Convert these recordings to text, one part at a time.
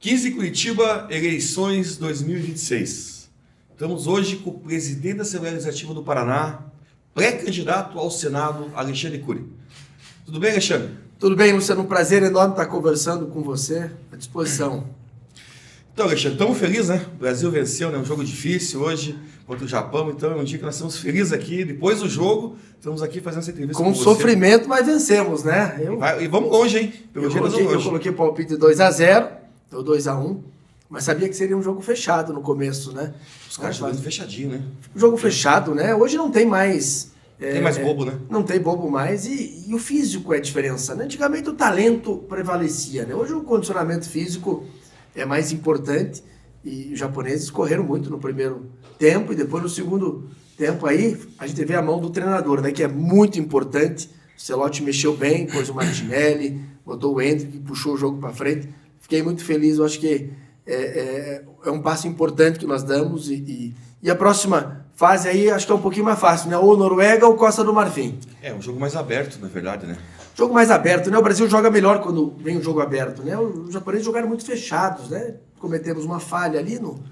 15 Curitiba, eleições 2026. Estamos hoje com o presidente da Assembleia Legislativa do Paraná, pré-candidato ao Senado, Alexandre Cury. Tudo bem, Alexandre? Tudo bem, Luciano. Um prazer enorme estar conversando com você, à disposição. Então, Alexandre, estamos felizes, né? O Brasil venceu, né? Um jogo difícil hoje contra o Japão, então é um dia que nós estamos felizes aqui. Depois do jogo, estamos aqui fazendo essa entrevista com sofrimento, mas vencemos, né? E vamos longe, hein? Eu coloquei palpite 2-0, deu 2-1, mas sabia que seria um jogo fechado no começo, né? Os caras fazem fechadinho, né? Jogo fechado, né? Hoje não tem mais... Tem mais bobo, né? Não tem bobo mais e o físico é a diferença, né? Antigamente o talento prevalecia, né? Hoje o condicionamento físico é mais importante e os japoneses correram muito no primeiro tempo e depois no segundo tempo aí a gente vê a mão do treinador, né? Que é muito importante. O Celotti mexeu bem, pôs o Martinelli, botou o Hendrick, puxou o jogo para frente. Fiquei muito feliz, eu acho que é um passo importante que nós damos e a próxima fase aí acho que é um pouquinho mais fácil, né? Ou Noruega ou Costa do Marfim. É um jogo mais aberto, na verdade, né? Jogo mais aberto, né? O Brasil joga melhor quando vem um jogo aberto, né? Os japoneses jogaram muito fechados, né? Cometemos uma falha ali no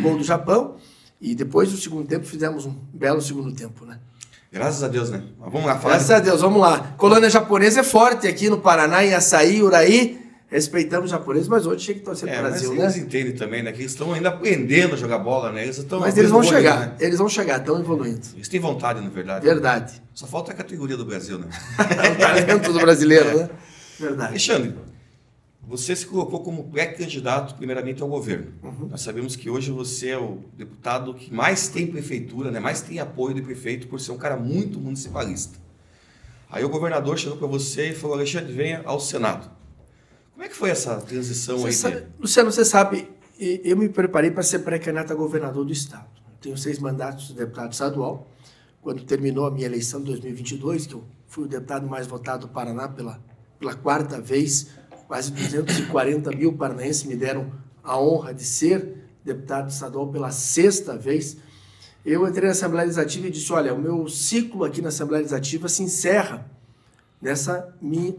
gol do Japão e depois do segundo tempo fizemos um belo segundo tempo, né? Graças a Deus, né? Mas vamos lá falar. Graças a Deus, vamos lá. Colônia japonesa é forte aqui no Paraná, em Açaí, Uraí. Respeitamos os japoneses, mas hoje tinha que torcer pro Brasil, né? Eles entendem também, né? Que eles estão ainda aprendendo a jogar bola, né? Mas eles vão chegar, né? Eles vão chegar, estão evoluindo. Eles têm vontade, na verdade. Verdade. Só falta a categoria do Brasil, né? O talento do brasileiro, né? Verdade. Alexandre, você se colocou como pré-candidato, primeiramente, ao governo. Uhum. Nós sabemos que hoje você é o deputado que mais tem prefeitura, né? Mais tem apoio de prefeito por ser um cara muito municipalista. Aí o governador chegou para você e falou: Alexandre, venha ao Senado. Como é que foi essa transição aí? Luciano, você sabe, eu me preparei para ser pré-candidato a governador do estado. Eu tenho 6 mandatos de deputado estadual. Quando terminou a minha eleição em 2022, que eu fui o deputado mais votado do Paraná pela 4ª vez, quase 240 mil paranaenses me deram a honra de ser deputado estadual pela 6ª vez. Eu entrei na Assembleia Legislativa e disse: olha, o meu ciclo aqui na Assembleia Legislativa se encerra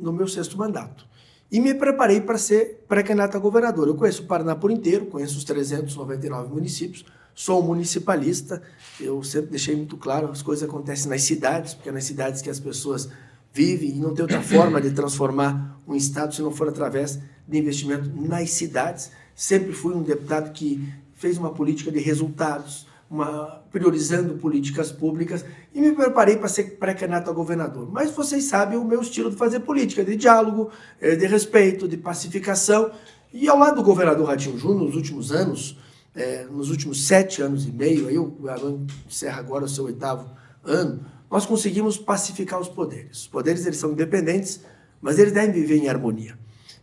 no meu 6º mandato. E me preparei para ser pré-candidato a governador. Eu conheço o Paraná por inteiro, conheço os 399 municípios, sou municipalista, eu sempre deixei muito claro, as coisas acontecem nas cidades, porque é nas cidades que as pessoas vivem e não tem outra forma de transformar um estado se não for através de investimento nas cidades. Sempre fui um deputado que fez uma política de resultados, priorizando políticas públicas, e me preparei para ser pré-candidato a governador. Mas vocês sabem o meu estilo de fazer política, de diálogo, de respeito, de pacificação. E ao lado do governador Ratinho Júnior, nos últimos anos, nos últimos 7 anos e meio, aí o governador encerra agora o seu 8º ano, nós conseguimos pacificar os poderes. Os poderes, eles são independentes, mas eles devem viver em harmonia.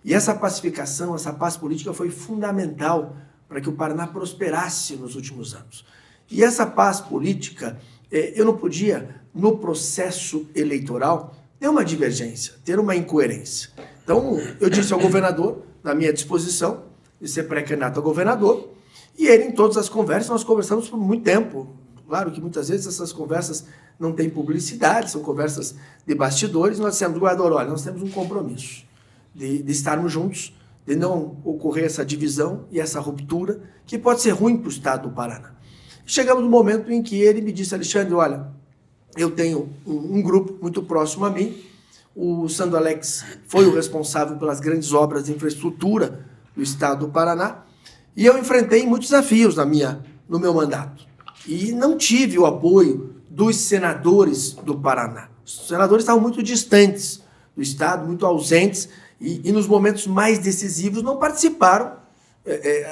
E essa pacificação, essa paz política foi fundamental para que o Paraná prosperasse nos últimos anos. E essa paz política, eu não podia, no processo eleitoral, ter uma divergência, ter uma incoerência. Então, eu disse ao governador, na minha disposição, de ser pré-candidato a governador, e ele, em todas as conversas, nós conversamos por muito tempo. Claro que muitas vezes essas conversas não têm publicidade, são conversas de bastidores. Nós dissemos: governador, olha, nós temos um compromisso de estarmos juntos, de não ocorrer essa divisão e essa ruptura, que pode ser ruim para o estado do Paraná. Chegamos no momento em que ele me disse: Alexandre, olha, eu tenho um grupo muito próximo a mim, o Sandro Alex foi o responsável pelas grandes obras de infraestrutura do estado do Paraná, e eu enfrentei muitos desafios no meu mandato, e não tive o apoio dos senadores do Paraná. Os senadores estavam muito distantes do estado, muito ausentes, e nos momentos mais decisivos não participaram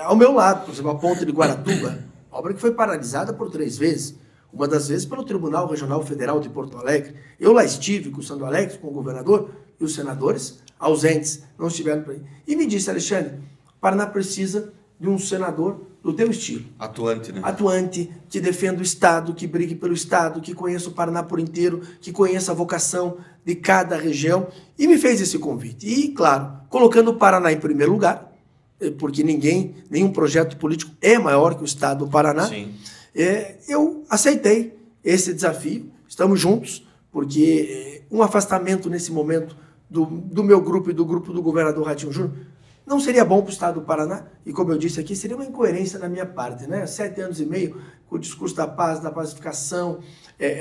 ao meu lado. Por exemplo, a ponte de Guaratuba, obra que foi paralisada por 3 vezes, uma das vezes pelo Tribunal Regional Federal de Porto Alegre. Eu lá estive com o Sandro Alex, com o governador, e os senadores ausentes não estiveram para aí. E me disse: Alexandre, o Paraná precisa de um senador do teu estilo. Atuante, né? Atuante, que defenda o Estado, que brigue pelo Estado, que conheça o Paraná por inteiro, que conheça a vocação de cada região. E me fez esse convite. E, claro, colocando o Paraná em primeiro lugar, porque nenhum projeto político é maior que o Estado do Paraná. Sim. Eu aceitei esse desafio, estamos juntos, porque um afastamento nesse momento do meu grupo e do grupo do governador Ratinho Júnior Não seria bom para o Estado do Paraná, e como eu disse aqui, seria uma incoerência da minha parte, né? 7 anos e meio com o discurso da paz, da pacificação,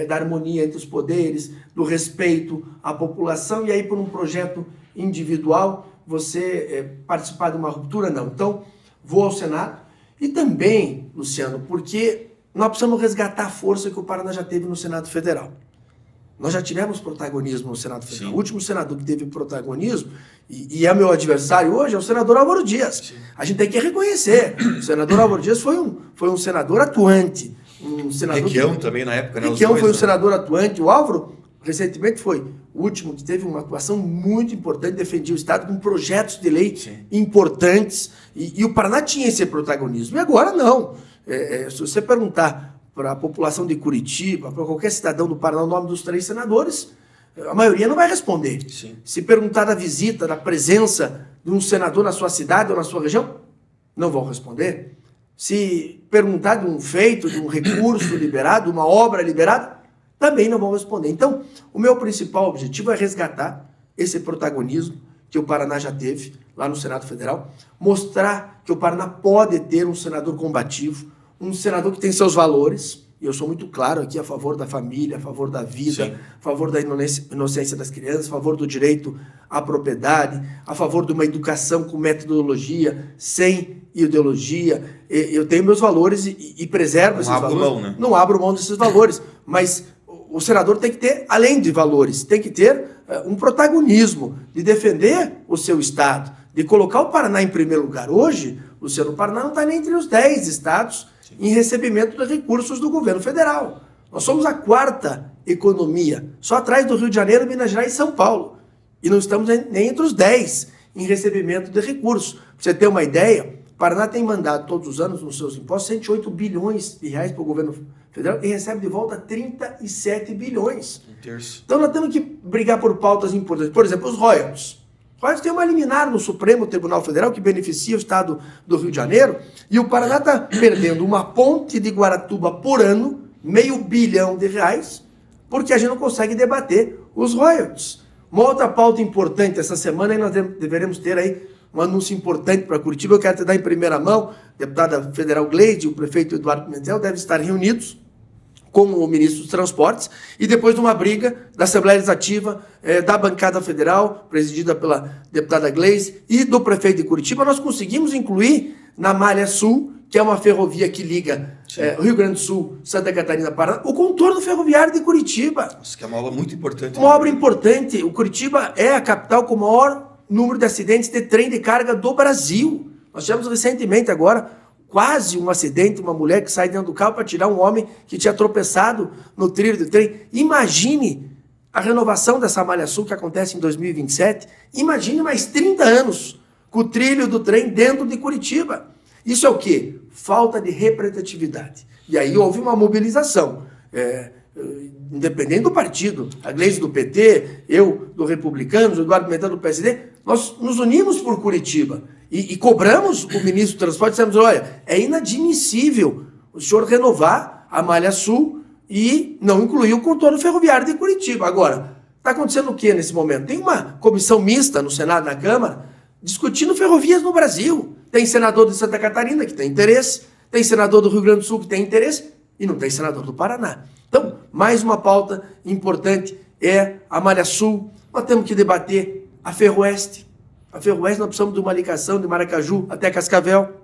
da harmonia entre os poderes, do respeito à população, e aí por um projeto individual você participar de uma ruptura, não. Então, vou ao Senado, e também, Luciano, porque nós precisamos resgatar a força que o Paraná já teve no Senado Federal. Nós já tivemos protagonismo no Senado Federal. Sim. O último senador que teve protagonismo, e é meu adversário hoje, é o senador Álvaro Dias. Sim. A gente tem que reconhecer. O senador Álvaro Dias foi um senador atuante. Um senador Requião também na época, né? Requião foi um senador atuante. O Álvaro, recentemente, foi o último que teve uma atuação muito importante, defendia o Estado com projetos de lei importantes. E o Paraná tinha esse protagonismo. E agora não. Se você perguntar para a população de Curitiba, para qualquer cidadão do Paraná, o nome dos 3 senadores, a maioria não vai responder. Sim. Se perguntar da visita, da presença de um senador na sua cidade ou na sua região, não vão responder. Se perguntar de um feito, de um recurso liberado, uma obra liberada, também não vão responder. Então, o meu principal objetivo é resgatar esse protagonismo que o Paraná já teve lá no Senado Federal, mostrar que o Paraná pode ter um senador combativo, um senador que tem seus valores, e eu sou muito claro aqui a favor da família, a favor da vida, a favor da inocência das crianças, a favor do direito à propriedade, a favor de uma educação com metodologia, sem ideologia. Eu tenho meus valores e preservo esses valores. Não abro mão, né? Não abro mão desses valores, mas o senador tem que ter, além de valores, tem que ter um protagonismo de defender o seu Estado, de colocar o Paraná em primeiro lugar. Hoje, Luciano, o Paraná não está nem entre os 10 estados em recebimento de recursos do governo federal. Nós somos a 4ª economia, só atrás do Rio de Janeiro, Minas Gerais e São Paulo. E não estamos nem entre os 10 em recebimento de recursos. Para você ter uma ideia, o Paraná tem mandado todos os anos nos seus impostos 108 bilhões de reais para o governo federal e recebe de volta 37 bilhões. Um terço. Então nós temos que brigar por pautas importantes. Por exemplo, os royalties. Os royalties tem uma liminar no Supremo Tribunal Federal que beneficia o Estado do Rio de Janeiro e o Paraná está perdendo uma ponte de Guaratuba por ano, R$500 bilhão, porque a gente não consegue debater os royalties. Uma outra pauta importante essa semana, e nós deveremos ter aí um anúncio importante para Curitiba, eu quero te dar em primeira mão, a deputada federal Gleide e o prefeito Eduardo Pimentel devem estar reunidos com o ministro dos Transportes, e depois de uma briga da Assembleia Legislativa, da bancada federal, presidida pela deputada Gleide, e do prefeito de Curitiba, nós conseguimos incluir na Malha Sul, que é uma ferrovia que liga Rio Grande do Sul, Santa Catarina, Paraná, o contorno ferroviário de Curitiba. Isso que é uma obra muito importante. Uma obra importante. O Curitiba é a capital com o maior número de acidentes de trem de carga do Brasil. Nós tivemos recentemente agora quase um acidente, uma mulher que sai dentro do carro para tirar um homem que tinha tropeçado no trilho do trem. Imagine a renovação dessa Malha Sul que acontece em 2027. Imagine mais 30 anos com o trilho do trem dentro de Curitiba. Isso é o quê? Falta de representatividade. E aí houve uma mobilização. Independente do partido, a Gleisi do PT, eu do Republicanos, o Eduardo Pimentel do PSD, nós nos unimos por Curitiba e cobramos o ministro do Transporte, dissemos, olha, é inadmissível o senhor renovar a Malha Sul e não incluir o contorno ferroviário de Curitiba. Agora, está acontecendo o que nesse momento? Tem uma comissão mista no Senado e na Câmara discutindo ferrovias no Brasil. Tem senador de Santa Catarina que tem interesse, tem senador do Rio Grande do Sul que tem interesse e não tem senador do Paraná. Então, mais uma pauta importante é a Malha Sul. Nós temos que debater a Ferroeste. A Ferroeste nós precisamos de uma ligação de Maracaju até Cascavel,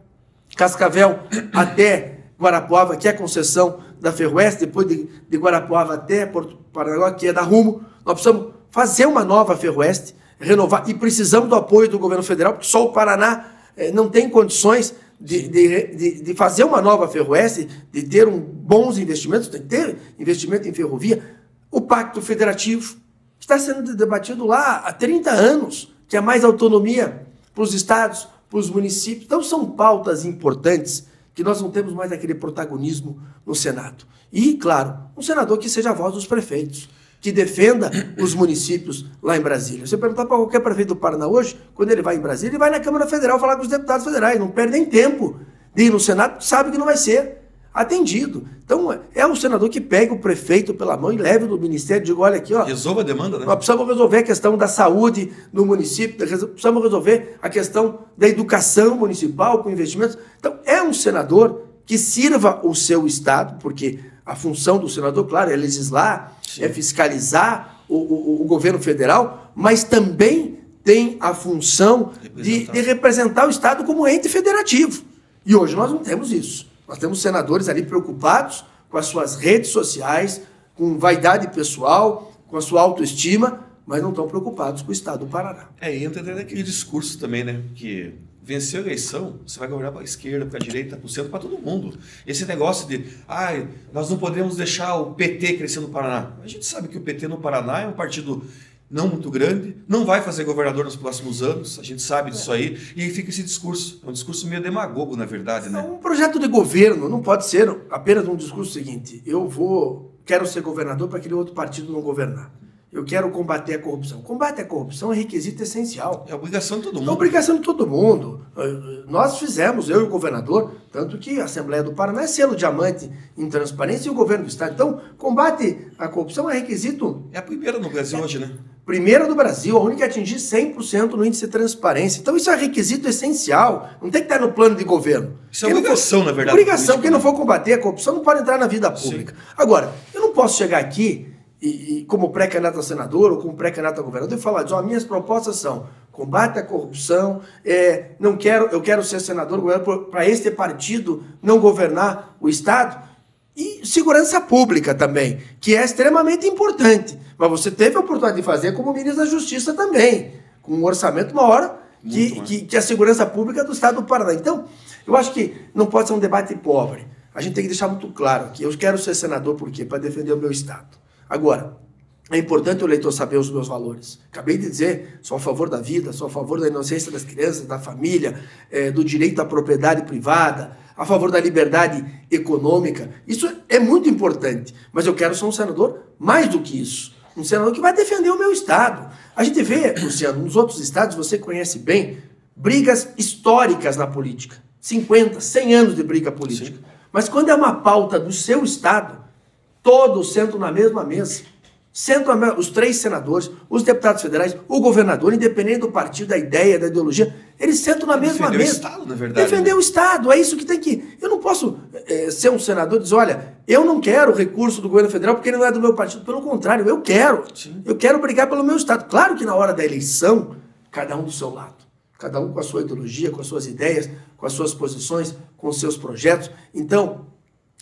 Cascavel até Guarapuava, que é a concessão da Ferroeste, depois de Guarapuava até Porto Paranaguá, que é da Rumo. Nós precisamos fazer uma nova Ferroeste, renovar, e precisamos do apoio do governo federal, porque só o Paraná não tem condições de fazer uma nova Ferroeste, de ter bons investimentos, tem que ter investimento em ferrovia. O Pacto Federativo, que está sendo debatido lá há 30 anos, que é mais autonomia para os estados, para os municípios. Então são pautas importantes que nós não temos mais aquele protagonismo no Senado. E, claro, um senador que seja a voz dos prefeitos, que defenda os municípios lá em Brasília. Você perguntar para qualquer prefeito do Paraná hoje, quando ele vai em Brasília, ele vai na Câmara Federal falar com os deputados federais, não perdem tempo de ir no Senado, sabe que não vai ser atendido. Então, é o senador que pega o prefeito pela mão e leva no ministério e diga, olha aqui, ó, resolva a demanda, né? nós precisamos resolver a questão da saúde no município, precisamos resolver a questão da educação municipal com investimentos. Então, é um senador que sirva o seu Estado, porque a função do senador, claro, é legislar, sim, é fiscalizar o governo federal, mas também tem a função de representar o Estado como ente federativo. E hoje nós não temos isso. Nós temos senadores ali preocupados com as suas redes sociais, com vaidade pessoal, com a sua autoestima, mas não estão preocupados com o Estado do Paraná. Entra até naquele discurso também, né? Que vencer a eleição, você vai governar para a esquerda, para a direita, para o centro, para todo mundo. Esse negócio de, nós não podemos deixar o PT crescer no Paraná. A gente sabe que o PT no Paraná é um partido não muito grande, não vai fazer governador nos próximos anos, a gente sabe disso aí, e aí fica esse discurso. É um discurso meio demagogo, na verdade, né? Um projeto de governo não pode ser apenas um discurso seguinte, quero ser governador para aquele outro partido não governar. Eu quero combater a corrupção. Combate à corrupção é requisito essencial. É obrigação de todo mundo. É obrigação de todo mundo. Nós fizemos, eu e o governador, tanto que a Assembleia do Paraná é selo diamante em transparência e o governo do Estado. Então, combate à corrupção é requisito... É a primeira no Brasil hoje, né? Primeira do Brasil, a única a atingir 100% no índice de transparência. Então, isso é requisito essencial. Não tem que estar no plano de governo. Isso é obrigação, na verdade. Obrigação. Quem não for combater a corrupção não pode entrar na vida pública. Sim. Agora, eu não posso chegar aqui e como pré-candidato a senador ou como pré-candidato a governador, e falar, minhas propostas são combate à corrupção, eu quero ser senador para este partido não governar o Estado, e segurança pública também, que é extremamente importante. Mas você teve a oportunidade de fazer como ministro da Justiça também, com um orçamento maior que a segurança pública do Estado do Paraná. Então, eu acho que não pode ser um debate pobre. A gente tem que deixar muito claro que eu quero ser senador por quê? Para defender o meu Estado. Agora, é importante o eleitor saber os meus valores. Acabei de dizer, sou a favor da vida, sou a favor da inocência das crianças, da família, do direito à propriedade privada, a favor da liberdade econômica. Isso é muito importante, mas eu quero ser um senador mais do que isso. Um senador que vai defender o meu Estado. A gente vê, Luciano, nos outros estados, você conhece bem, brigas históricas na política. 50, 100 anos de briga política. Sim. Mas quando é uma pauta do seu Estado, todos sentam na mesma mesa. Sentam os 3 senadores, os deputados federais, o governador, independente do partido, da ideia, da ideologia, eles sentam na mesma mesa. Defender o Estado, na verdade. Defender o Estado, é isso que tem que... Eu não posso ser um senador e dizer, olha, eu não quero recurso do governo federal porque ele não é do meu partido. Pelo contrário, eu quero. Sim. Eu quero brigar pelo meu Estado. Claro que na hora da eleição, cada um do seu lado. Cada um com a sua ideologia, com as suas ideias, com as suas posições, com os seus projetos. Então,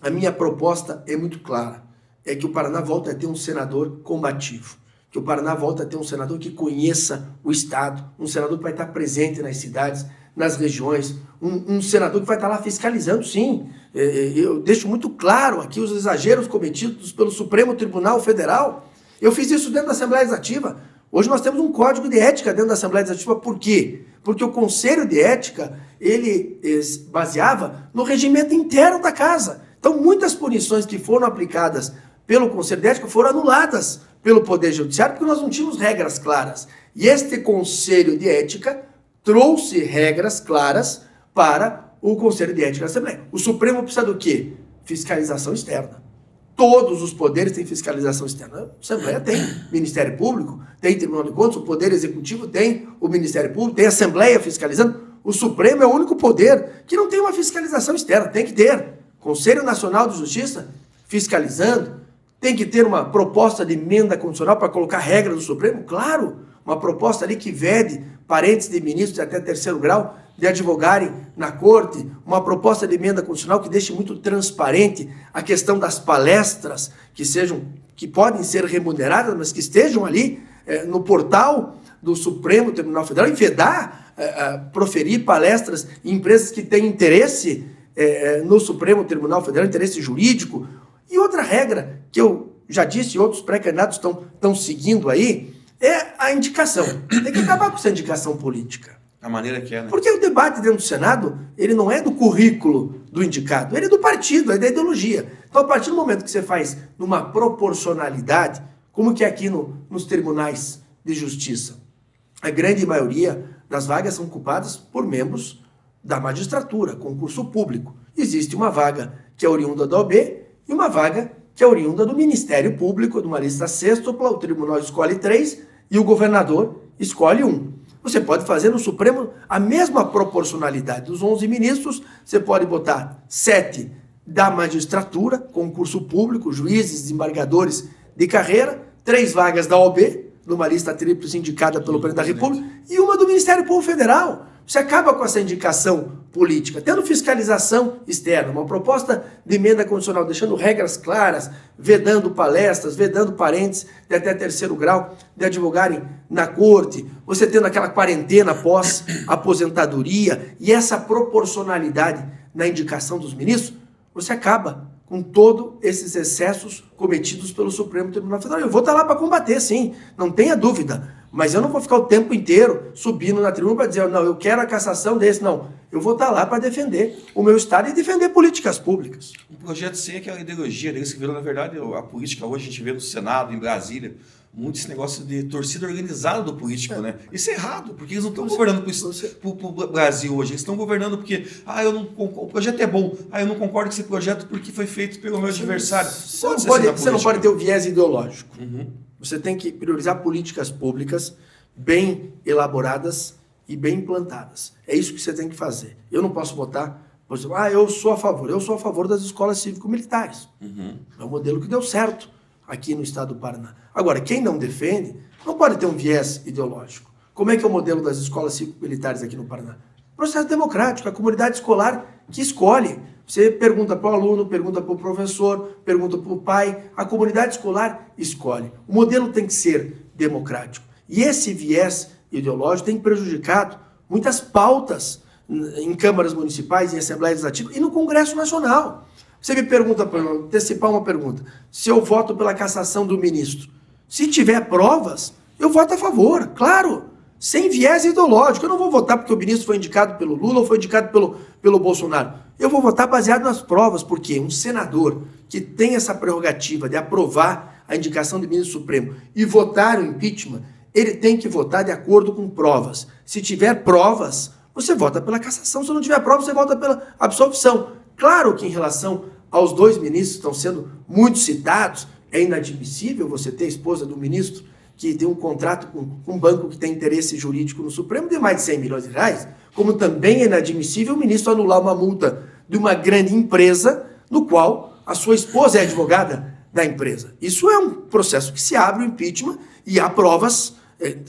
a minha proposta é muito clara. É que o Paraná volta a ter um senador combativo, que o Paraná volta a ter um senador que conheça o Estado, um senador que vai estar presente nas cidades, nas regiões, um senador que vai estar lá fiscalizando, sim. Eu deixo muito claro aqui os exageros cometidos pelo Supremo Tribunal Federal. Eu fiz isso dentro da Assembleia Legislativa. Hoje nós temos um código de ética dentro da Assembleia Legislativa. Por quê? Porque o Conselho de Ética, ele baseava no regimento interno da Casa. Então, muitas punições que foram aplicadas pelo Conselho de Ética foram anuladas pelo Poder Judiciário porque nós não tínhamos regras claras. E este Conselho de Ética trouxe regras claras para o Conselho de Ética da Assembleia. O Supremo precisa do quê? Fiscalização externa. Todos os poderes têm fiscalização externa. A Assembleia tem Ministério Público, tem Tribunal de Contas, o Poder Executivo tem o Ministério Público, tem a Assembleia fiscalizando. O Supremo é o único poder que não tem uma fiscalização externa. Tem que ter. Conselho Nacional de Justiça fiscalizando. Tem que ter uma proposta de emenda constitucional para colocar regra do Supremo? Claro, uma proposta ali que vede parentes de ministros de até 3º grau de advogarem na corte, uma proposta de emenda constitucional que deixe muito transparente a questão das palestras que podem ser remuneradas, mas que estejam ali no portal do Supremo Tribunal Federal e vedar proferir palestras em empresas que têm interesse no Supremo Tribunal Federal, interesse jurídico. E outra regra que eu já disse e outros pré-candidatos estão seguindo aí é a indicação. Tem que acabar com essa indicação política. A maneira que é, né? Porque o debate dentro do Senado, ele não é do currículo do indicado, ele é do partido, é da ideologia. Então, a partir do momento que você faz numa proporcionalidade, como que é aqui nos tribunais de justiça, a grande maioria das vagas são ocupadas por membros da magistratura, concurso público. Existe uma vaga que é oriunda da OAB, e uma vaga que é oriunda do Ministério Público, de uma lista sextupla, o tribunal escolhe 3 e o governador escolhe 1. Você pode fazer no Supremo a mesma proporcionalidade dos 11 ministros, você pode botar 7 da magistratura, concurso público, juízes, desembargadores de carreira, 3 vagas da OAB, numa lista tríplice indicada pelo presidente da República, e uma do Ministério Público Federal. Você acaba com essa indicação política, tendo fiscalização externa, uma proposta de emenda constitucional, deixando regras claras, vedando palestras, vedando parentes de até 3º grau de advogarem na corte, você tendo aquela quarentena pós-aposentadoria e essa proporcionalidade na indicação dos ministros, você acaba com todos esses excessos cometidos pelo Supremo Tribunal Federal. Eu vou estar lá para combater, sim, não tenha dúvida. Mas eu não vou ficar o tempo inteiro subindo na tribuna para dizer, não, eu quero a cassação desse. Não, eu vou estar lá para defender o meu Estado e defender políticas públicas. O projeto C é aquela ideologia deles que virou, na verdade, a política hoje a gente vê no Senado, em Brasília, muito esse negócio de torcida organizada do político, né? Isso é errado, porque eles não estão governando para o Brasil hoje, eles estão governando porque, o projeto é bom, eu não concordo com esse projeto porque foi feito pelo meu adversário. Você não pode ter o viés ideológico. Você tem que priorizar políticas públicas bem elaboradas e bem implantadas. É isso que você tem que fazer. Eu não posso votar, por exemplo, eu sou a favor das escolas cívico-militares. É um modelo que deu certo aqui no estado do Paraná. Agora, quem não defende, não pode ter um viés ideológico. Como é que é o modelo das escolas cívico-militares aqui no Paraná? Processo democrático, a comunidade escolar que escolhe. Você pergunta para o aluno, pergunta para o professor, pergunta para o pai, a comunidade escolar escolhe. O modelo tem que ser democrático. E esse viés ideológico tem prejudicado muitas pautas em câmaras municipais, em Assembleia Legislativa e no Congresso Nacional. Você me pergunta, para antecipar uma pergunta, se eu voto pela cassação do ministro. Se tiver provas, eu voto a favor, claro, sem viés ideológico. Eu não vou votar porque o ministro foi indicado pelo Lula ou foi indicado pelo Bolsonaro. Eu vou votar baseado nas provas, porque um senador que tem essa prerrogativa de aprovar a indicação do ministro Supremo e votar o impeachment, ele tem que votar de acordo com provas. Se tiver provas, você vota pela cassação. Se não tiver provas, você vota pela absolvição. Claro que em relação aos 2 ministros que estão sendo muito citados, é inadmissível você ter a esposa do ministro que tem um contrato com um banco que tem interesse jurídico no Supremo de mais de 100 milhões de reais, como também é inadmissível o ministro anular uma multa de uma grande empresa no qual a sua esposa é advogada da empresa. Isso é um processo que se abre o impeachment e há provas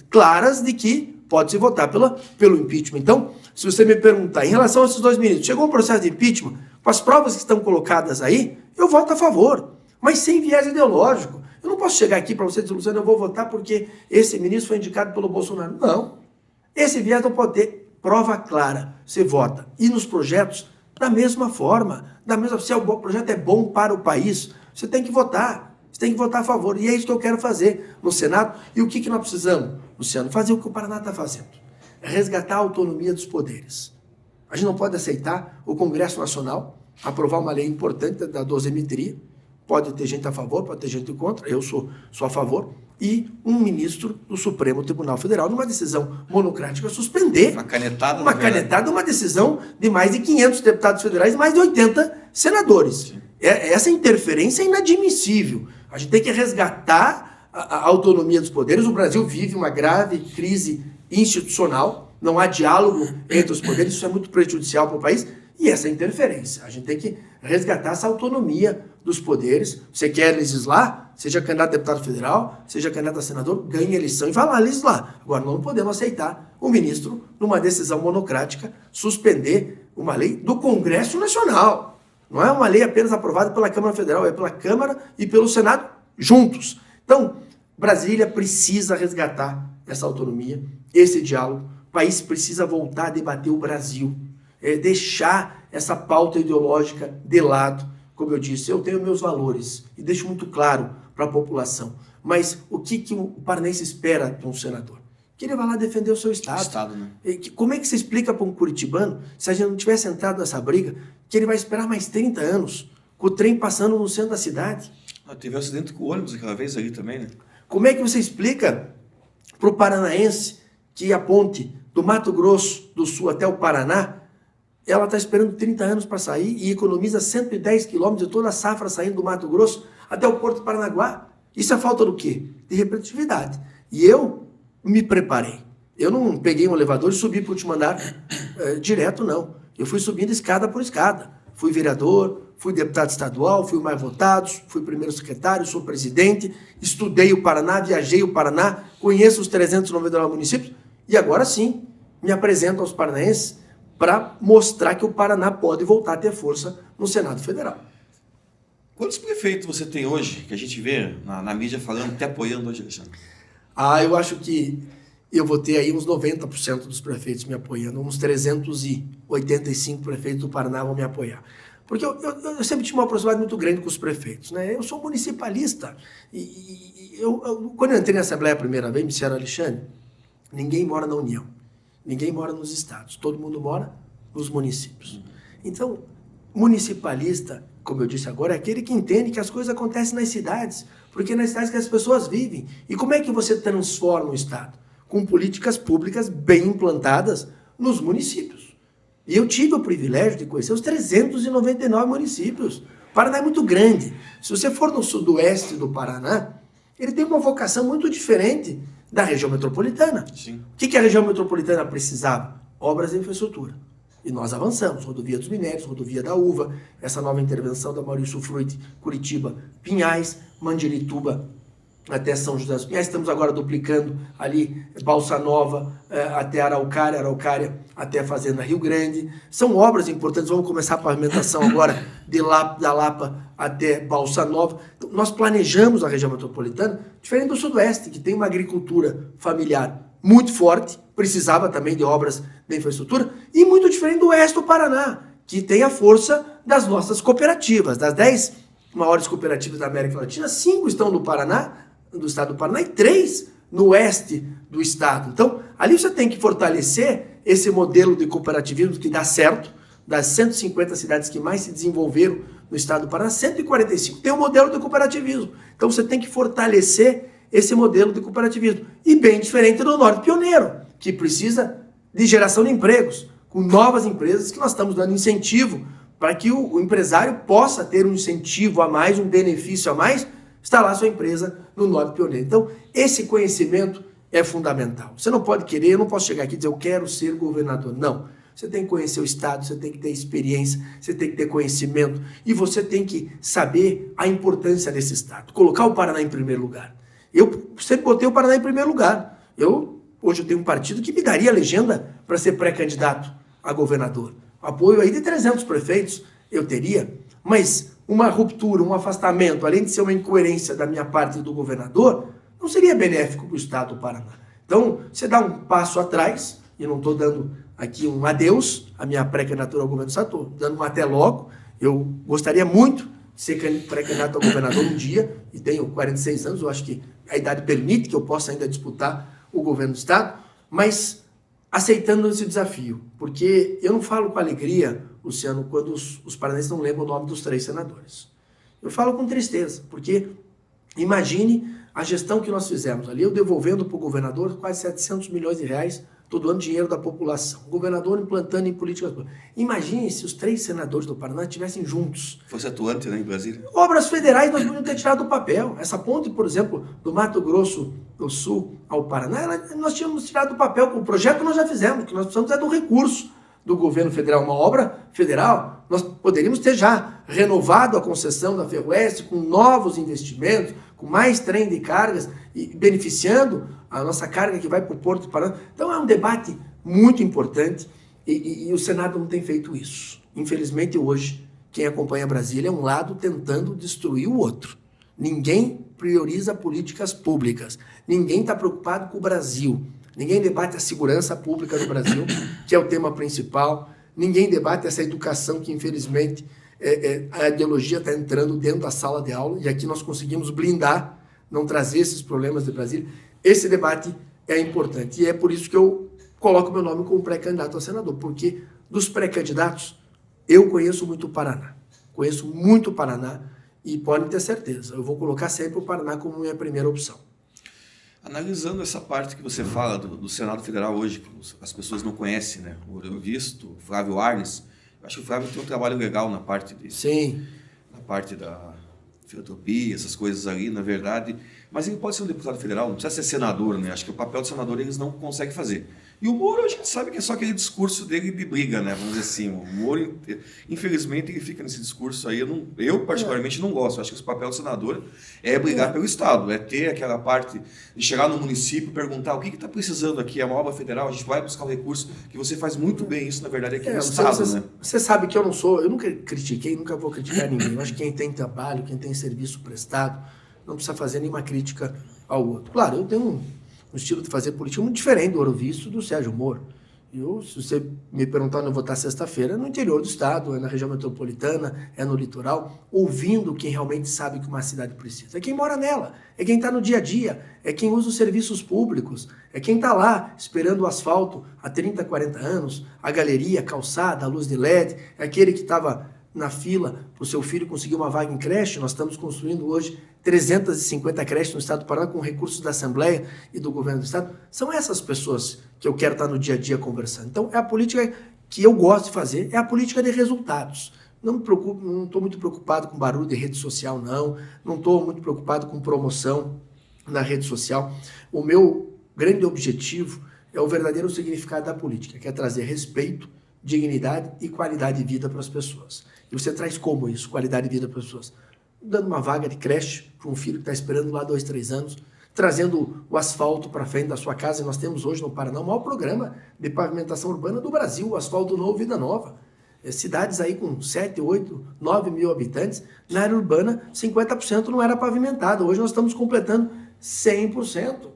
claras de que pode-se votar pelo impeachment. Então, se você me perguntar, em relação a esses 2 ministros, chegou um processo de impeachment, com as provas que estão colocadas aí, eu voto a favor, mas sem viés ideológico. Eu não posso chegar aqui para você dizer, Luciano, eu vou votar porque esse ministro foi indicado pelo Bolsonaro. Não. Esse viés não pode ter prova clara. Você vota. E nos projetos, da mesma forma. Se o projeto é bom para o país, você tem que votar. Você tem que votar a favor. E é isso que eu quero fazer no Senado. E o que nós precisamos, Luciano? Fazer o que o Paraná está fazendo. É resgatar a autonomia dos poderes. A gente não pode aceitar o Congresso Nacional aprovar uma lei importante da dosimetria. Pode ter gente a favor, pode ter gente contra, eu sou a favor. E um ministro do Supremo Tribunal Federal, numa decisão monocrática, suspender uma decisão de mais de 500 deputados federais e mais de 80 senadores. Essa interferência é inadmissível. A gente tem que resgatar a autonomia dos poderes. O Brasil vive uma grave crise institucional, não há diálogo entre os poderes, isso é muito prejudicial para o país. E essa interferência, a gente tem que resgatar essa autonomia dos poderes. Você quer legislar? Seja candidato a deputado federal, seja candidato a senador, ganhe a eleição e vá lá legislar. Agora, não podemos aceitar o ministro, numa decisão monocrática, suspender uma lei do Congresso Nacional. Não é uma lei apenas aprovada pela Câmara Federal, é pela Câmara e pelo Senado juntos. Então, Brasília precisa resgatar essa autonomia, esse diálogo. O país precisa voltar a debater o Brasil. Deixar essa pauta ideológica de lado. Como eu disse, eu tenho meus valores e deixo muito claro para a população. Mas o que o paranense espera de um senador? Que ele vá lá defender o seu Estado. Né? Como é que você explica para um curitibano, se a gente não tivesse entrado nessa briga, que ele vai esperar mais 30 anos com o trem passando no centro da cidade? Teve um acidente com o ônibus aquela vez ali também, né? Como é que você explica para o paranaense que a ponte do Mato Grosso do Sul até o Paraná ela está esperando 30 anos para sair e economiza 110 quilômetros de toda a safra saindo do Mato Grosso até o Porto Paranaguá. Isso é falta do quê? De representatividade. E eu me preparei. Eu não peguei um elevador e subi para o último andar direto, não. Eu fui subindo escada por escada. Fui vereador, fui deputado estadual, fui o mais votado, fui primeiro secretário, sou presidente, estudei o Paraná, viajei o Paraná, conheço os 399 municípios e agora sim me apresento aos paranaenses para mostrar que o Paraná pode voltar a ter força no Senado Federal. Quantos prefeitos você tem hoje, que a gente vê na mídia falando, até apoiando hoje, Alexandre? Eu acho que eu vou ter aí uns 90% dos prefeitos me apoiando, uns 385 prefeitos do Paraná vão me apoiar. Porque eu sempre tive uma proximidade muito grande com os prefeitos, né? Eu sou municipalista e quando eu entrei na Assembleia a primeira vez, me disseram, Alexandre, ninguém mora na União, ninguém mora nos estados, todo mundo mora nos municípios. Então, municipalista, como eu disse agora, é aquele que entende que as coisas acontecem nas cidades, porque é nas cidades que as pessoas vivem. E como é que você transforma o estado? Com políticas públicas bem implantadas nos municípios. E eu tive o privilégio de conhecer os 399 municípios. O Paraná é muito grande. Se você for no sudoeste do Paraná, ele tem uma vocação muito diferente da região metropolitana. Sim. O que a região metropolitana precisava? Obras de infraestrutura. E nós avançamos. Rodovia dos Minérios, Rodovia da Uva, essa nova intervenção da Maurício Fruit, Curitiba, Pinhais, Mandirituba, até São José dos Pinhais. Estamos agora duplicando ali Balsa Nova até Araucária, Araucária até a Fazenda Rio Grande. São obras importantes. Vamos começar a pavimentação agora da Lapa até Balsa Nova. Então, nós planejamos a região metropolitana, diferente do Sudoeste, que tem uma agricultura familiar muito forte, precisava também de obras de infraestrutura, e muito diferente do Oeste do Paraná, que tem a força das nossas cooperativas. Das 10 maiores cooperativas da América Latina, 5 estão no Paraná, do estado do Paraná, e 3 no oeste do estado. Então, ali você tem que fortalecer esse modelo de cooperativismo que dá certo. Das 150 cidades que mais se desenvolveram no estado do Paraná, 145 tem um modelo de cooperativismo. Então, você tem que fortalecer esse modelo de cooperativismo. E bem diferente do Norte Pioneiro, que precisa de geração de empregos, com novas empresas que nós estamos dando incentivo para que o empresário possa ter um incentivo a mais, um benefício a mais, instalar sua empresa no Norte Pioneiro. Então, esse conhecimento é fundamental. Você não pode querer, eu não posso chegar aqui e dizer, eu quero ser governador. Não. Você tem que conhecer o Estado, você tem que ter experiência, você tem que ter conhecimento e você tem que saber a importância desse Estado. Colocar o Paraná em primeiro lugar. Eu sempre botei o Paraná em primeiro lugar. Hoje eu tenho um partido que me daria legenda para ser pré-candidato a governador. Apoio aí de 300 prefeitos eu teria, mas uma ruptura, um afastamento, além de ser uma incoerência da minha parte do governador, não seria benéfico para o Estado do Paraná. Então, você dá um passo atrás, e não estou dando aqui um adeus à minha pré-candidatura ao governo do Estado, estou dando um até logo. Eu gostaria muito de ser pré-candidato a governador um dia, e tenho 46 anos, eu acho que a idade permite que eu possa ainda disputar o governo do Estado, mas aceitando esse desafio, porque eu não falo com alegria, Luciano, quando os paranaenses não lembram o nome dos 3 senadores. Eu falo com tristeza, porque imagine a gestão que nós fizemos ali, eu devolvendo para o governador quase 700 milhões de reais, todo ano dinheiro da população. O governador implantando em políticas públicas. Imagine se os 3 senadores do Paraná estivessem juntos. Fosse atuante, né, em Brasília? Obras federais nós podíamos ter tirado do papel. Essa ponte, por exemplo, do Mato Grosso do Sul ao Paraná, nós tínhamos tirado do papel. Com o projeto nós já fizemos, o que nós precisamos é do recurso do governo federal, uma obra federal. Nós poderíamos ter já renovado a concessão da Ferroeste com novos investimentos, com mais trem de cargas e beneficiando a nossa carga que vai para o Porto do Paraná. Então é um debate muito importante e o Senado não tem feito isso. Infelizmente hoje, quem acompanha Brasília é um lado tentando destruir o outro. Ninguém prioriza políticas públicas. Ninguém está preocupado com o Brasil. Ninguém debate a segurança pública do Brasil, que é o tema principal. Ninguém debate essa educação que, infelizmente, a ideologia está entrando dentro da sala de aula, e aqui nós conseguimos blindar, não trazer esses problemas de Brasília. Esse debate é importante, e é por isso que eu coloco meu nome como pré-candidato a senador, porque dos pré-candidatos, eu conheço muito o Paraná. Conheço muito o Paraná, e podem ter certeza, eu vou colocar sempre o Paraná como minha primeira opção. Analisando essa parte que você fala do Senado Federal hoje, que as pessoas não conhecem, né? O Euvisto, o Flávio Arnes, Acho que o Flávio tem um trabalho legal na parte Sim. Na parte da filantropia, essas coisas ali, na verdade. Mas ele pode ser um deputado federal, não precisa ser senador, né? Acho que o papel do senador eles não conseguem fazer. E o Moro, a gente sabe que é só aquele discurso dele de briga, né? Vamos dizer assim. O Moro, infelizmente, ele fica nesse discurso aí. Eu particularmente, não gosto. Acho que o papel do senador é brigar pelo Estado, é ter aquela parte de chegar no município e perguntar o que está precisando aqui, é uma obra federal, a gente vai buscar o recurso, que você faz muito bem isso, na verdade, aqui no Estado, né? Você sabe que eu nunca critiquei, nunca vou criticar ninguém. Eu acho que quem tem trabalho, quem tem serviço prestado, não precisa fazer nenhuma crítica ao outro. Claro, eu tenho um estilo de fazer política muito diferente do Ouro Visto do Sérgio Moro. Se você me perguntar onde eu vou estar sexta-feira, é no interior do estado, é na região metropolitana, é no litoral, ouvindo quem realmente sabe que uma cidade precisa. É quem mora nela, é quem está no dia a dia, é quem usa os serviços públicos, é quem está lá esperando o asfalto há 30, 40 anos, a galeria, a calçada, a luz de LED, é aquele que estava na fila para o seu filho conseguir uma vaga em creche. Nós estamos construindo hoje 350 creches no estado do Paraná com recursos da Assembleia e do governo do estado. São essas pessoas que eu quero estar no dia a dia conversando. Então, é a política que eu gosto de fazer, é a política de resultados. Não me preocupo, não estou muito preocupado com barulho de rede social, não estou muito preocupado com promoção na rede social. O meu grande objetivo é o verdadeiro significado da política, que é trazer respeito, dignidade e qualidade de vida para as pessoas. E você traz como isso, qualidade de vida para as pessoas? Dando uma vaga de creche para um filho que está esperando lá 2, 3 anos, trazendo o asfalto para frente da sua casa. E nós temos hoje no Paraná o maior programa de pavimentação urbana do Brasil, o Asfalto Novo Vida Nova. Cidades aí com 7, 8, 9 mil habitantes, na área urbana 50% não era pavimentada. Hoje nós estamos completando 100%.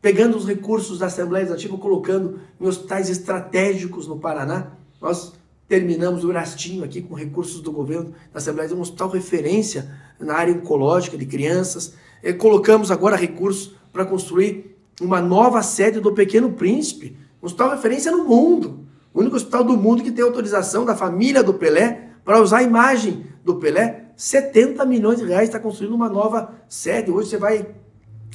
Pegando os recursos da Assembleia Legislativa, colocando em hospitais estratégicos no Paraná. Nós terminamos o Rastinho aqui com recursos do governo da Assembleia, um hospital referência na área oncológica de crianças. Colocamos agora recursos para construir uma nova sede do Pequeno Príncipe, um hospital referência no mundo. O único hospital do mundo que tem autorização da família do Pelé para usar a imagem do Pelé. 70 milhões de reais está construindo uma nova sede. Hoje você vai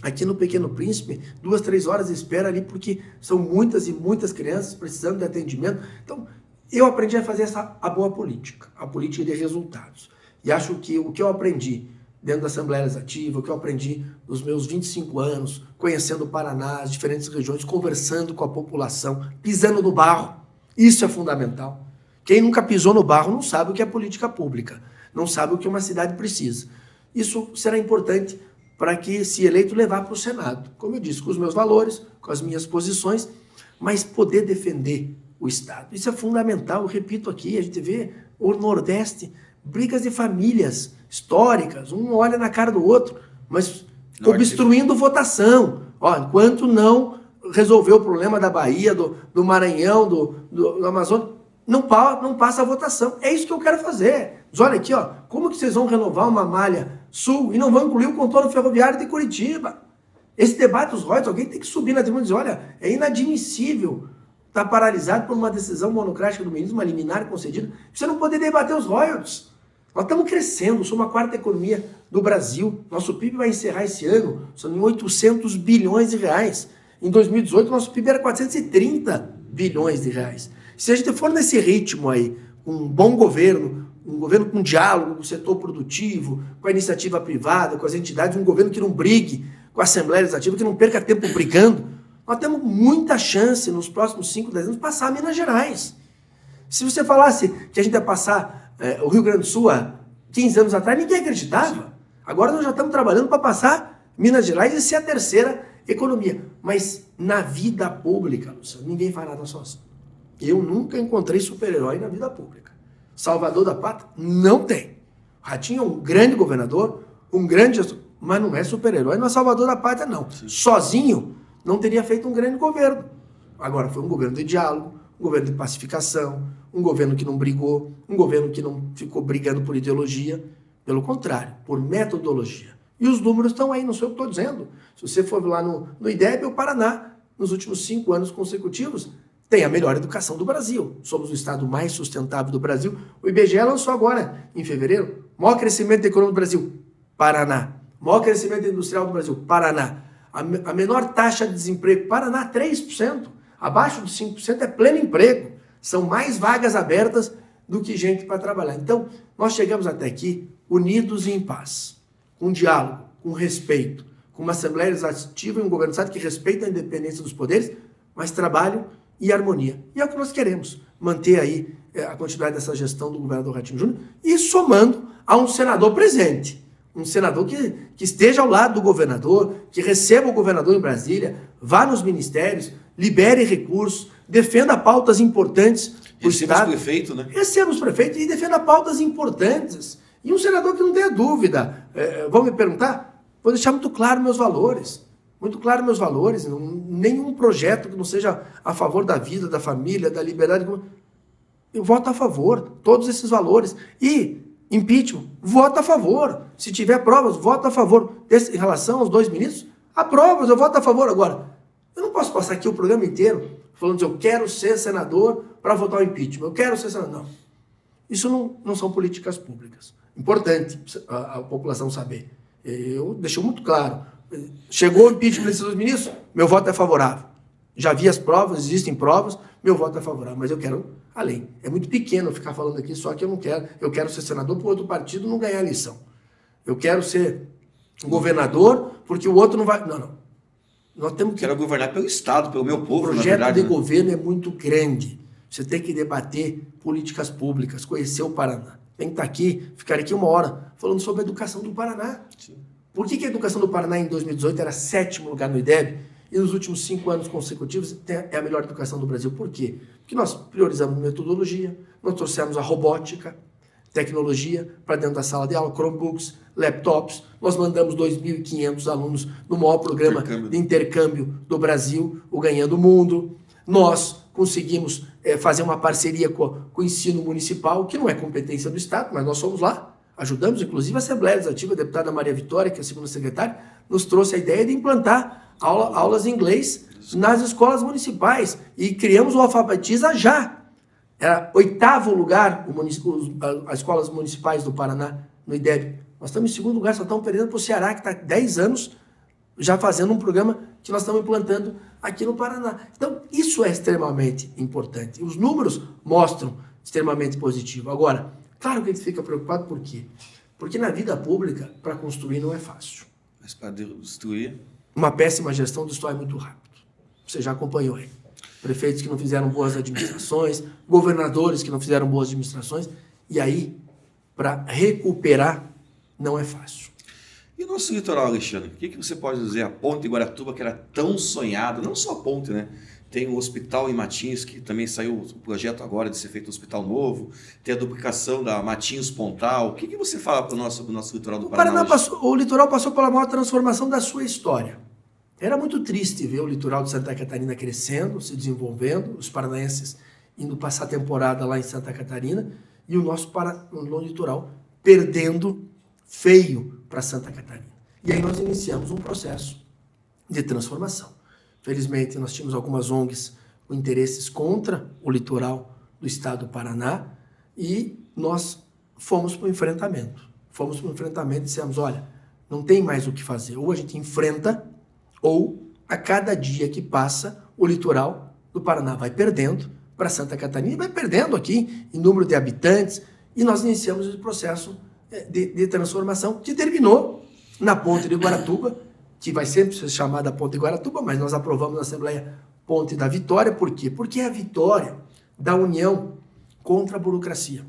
aqui no Pequeno Príncipe, 2, 3 horas de espera ali, porque são muitas e muitas crianças precisando de atendimento. Então, eu aprendi a fazer a boa política, a política de resultados. E acho que o que eu aprendi dentro da Assembleia Legislativa, o que eu aprendi nos meus 25 anos, conhecendo o Paraná, as diferentes regiões, conversando com a população, pisando no barro, isso é fundamental. Quem nunca pisou no barro não sabe o que é política pública, não sabe o que uma cidade precisa. Isso será importante para que, se eleito, levar para o Senado. Como eu disse, com os meus valores, com as minhas posições, mas poder defender o Estado. Isso é fundamental, eu repito aqui, a gente vê o Nordeste, brigas de famílias históricas, um olha na cara do outro, mas obstruindo votação. Enquanto não resolveu o problema da Bahia, do Maranhão, do Amazonas, não passa a votação. É isso que eu quero fazer. Mas olha aqui, como que vocês vão renovar uma malha sul e não vão incluir o contorno ferroviário de Curitiba? Esse debate dos royalties, alguém tem que subir na tribuna e dizer, olha, é inadmissível estar paralisado por uma decisão monocrática do ministro, uma liminar concedida, você não poder debater os royalties. Nós estamos crescendo, somos a 4ª economia do Brasil. Nosso PIB vai encerrar esse ano, são em 800 bilhões de reais. Em 2018, nosso PIB era 430 bilhões de reais. Se a gente for nesse ritmo aí, um bom governo, um governo com diálogo com o setor produtivo, com a iniciativa privada, com as entidades, um governo que não brigue com a Assembleia Legislativa, que não perca tempo brigando, nós temos muita chance nos próximos 5, 10 anos de passar Minas Gerais. Se você falasse que a gente ia passar o Rio Grande do Sul há 15 anos atrás, ninguém acreditava. Agora nós já estamos trabalhando para passar Minas Gerais e ser a 3ª economia. Mas na vida pública, Luciano, ninguém faz nada sozinho. Eu nunca encontrei super-herói na vida pública. Salvador da Pátria não tem. Ratinho é um grande governador, um grande gestor, mas não é super-herói, não é Salvador da Pátria, não. Sim. Sozinho não teria feito um grande governo. Agora foi um governo de diálogo, um governo de pacificação, um governo que não brigou, um governo que não ficou brigando por ideologia, pelo contrário, por metodologia. E os números estão aí, não sei o que estou dizendo. Se você for lá no IDEB, o Paraná, nos últimos 5 anos consecutivos, tem a melhor educação do Brasil. Somos o estado mais sustentável do Brasil. O IBGE lançou agora, em fevereiro, maior crescimento econômico do Brasil, Paraná. Maior crescimento industrial do Brasil, Paraná. A menor taxa de desemprego, Paraná, 3%. Abaixo de 5% é pleno emprego. São mais vagas abertas do que gente para trabalhar. Então, nós chegamos até aqui unidos e em paz, com diálogo, com respeito, com uma Assembleia Legislativa e um governo do Estado que respeita a independência dos poderes, mas trabalho e harmonia. E é o que nós queremos, manter aí a continuidade dessa gestão do governador Ratinho Júnior e somando a um senador presente, um senador que esteja ao lado do governador, que receba o governador em Brasília, vá nos ministérios, libere recursos, defenda pautas importantes para o Estado. Prefeito, né? Receba os prefeitos e defenda pautas importantes. E um senador que não tenha dúvida. Vão me perguntar? Vou deixar muito claro meus valores. Muito claro meus valores. Nenhum projeto que não seja a favor da vida, da família, da liberdade. Eu voto a favor. Todos esses valores. E impeachment, voto a favor. Se tiver provas, voto a favor. Em relação aos 2 ministros, há provas, eu voto a favor. Agora, eu não posso passar aqui o programa inteiro falando eu quero ser senador para votar o impeachment. Eu quero ser senador. Não. Isso não são políticas públicas. Importante a população saber. Eu deixei muito claro. Chegou o impeachment desses 2 ministros, meu voto é favorável. Já vi as provas, existem provas, meu voto é favorável, mas eu quero além. É muito pequeno ficar falando aqui, só que eu não quero. Eu quero ser senador para o outro partido não ganhar a eleição. Eu quero ser governador porque o outro não vai... Não. Nós temos que... Quero governar pelo Estado, pelo meu povo, O projeto de governo é muito grande. Você tem que debater políticas públicas, conhecer o Paraná. Tem que estar aqui, ficar aqui 1 hora falando sobre a educação do Paraná. Sim. Por que a educação do Paraná em 2018 era 7º lugar no IDEB e nos últimos 5 anos consecutivos é a melhor educação do Brasil? Por quê? Porque nós priorizamos metodologia, nós trouxemos a robótica, tecnologia para dentro da sala de aula, Chromebooks, laptops, nós mandamos 2.500 alunos no maior programa de intercâmbio do Brasil, o Ganhando o Mundo. Nós conseguimos fazer uma parceria com o ensino municipal, que não é competência do Estado, mas nós somos lá, ajudamos, inclusive a Assembleia Legislativa, a deputada Maria Vitória, que é a segunda secretária, nos trouxe a ideia de implantar aulas de inglês nas escolas municipais e criamos o Alfabetiza Já. Era 8º lugar as escolas municipais do Paraná no IDEB. Nós estamos em 2º lugar, só estamos perdendo para o Ceará, que está há 10 anos já fazendo um programa que nós estamos implantando aqui no Paraná. Então, isso é extremamente importante. Os números mostram extremamente positivo. Agora, claro que a gente fica preocupado, por quê? Porque na vida pública, para construir não é fácil. Mas para destruir... Uma péssima gestão destrói muito rápido. Você já acompanhou aí. Prefeitos que não fizeram boas administrações, governadores que não fizeram boas administrações, e aí, para recuperar, não é fácil. E o nosso litoral, Alexandre? O que você pode dizer? A ponte Guaratuba, que era tão sonhada, não só a ponte, né? Tem o hospital em Matinhos, que também saiu o projeto agora de ser feito um hospital novo, tem a duplicação da Matinhos Pontal. O que você fala para o nosso litoral do Paraná? O litoral passou pela maior transformação da sua história. Era muito triste ver o litoral de Santa Catarina crescendo, se desenvolvendo, os paranaenses indo passar temporada lá em Santa Catarina e o nosso litoral perdendo feio para Santa Catarina. E aí nós iniciamos um processo de transformação. Felizmente, nós tínhamos algumas ONGs com interesses contra o litoral do estado do Paraná e nós fomos para o enfrentamento. Fomos para o enfrentamento e dissemos, olha, não tem mais o que fazer. Ou a gente enfrenta, ou a cada dia que passa, o litoral do Paraná vai perdendo para Santa Catarina e vai perdendo aqui em número de habitantes. E nós iniciamos esse processo de transformação que terminou na Ponte de Guaratuba, que vai sempre ser chamada Ponte de Guaratuba, mas nós aprovamos na Assembleia Ponte da Vitória. Por quê? Porque é a vitória da união contra a burocracia.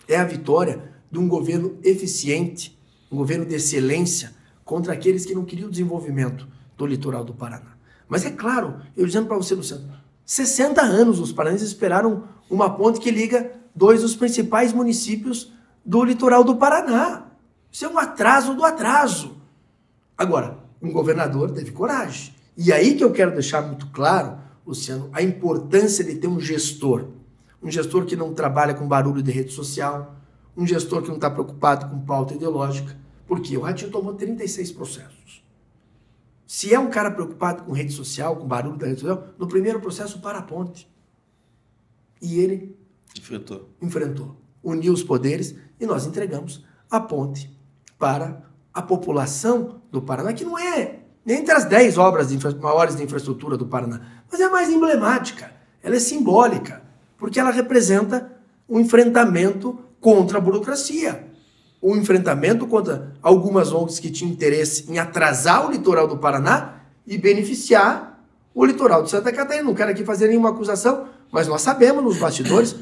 É a vitória de um governo eficiente, um governo de excelência, contra aqueles que não queriam o desenvolvimento do litoral do Paraná. Mas é claro, eu dizendo para você, Luciano, 60 anos os paranaenses esperaram uma ponte que liga 2 dos principais municípios do litoral do Paraná. Isso é um atraso do atraso. Agora, um governador teve coragem. E aí que eu quero deixar muito claro, Luciano, a importância de ter um gestor. Um gestor que não trabalha com barulho de rede social, um gestor que não está preocupado com pauta ideológica. Por quê? O Ratinho tomou 36 processos. Se é um cara preocupado com rede social, com barulho da rede social, no primeiro processo para a ponte. E ele enfrentou. Uniu os poderes e nós entregamos a ponte para a população do Paraná, que não é nem entre as 10 obras maiores de infraestrutura do Paraná, mas é a mais emblemática, ela é simbólica, porque ela representa um enfrentamento contra a burocracia, um enfrentamento contra algumas ONGs que tinham interesse em atrasar o litoral do Paraná e beneficiar o litoral de Santa Catarina. Não quero aqui fazer nenhuma acusação, mas nós sabemos nos bastidores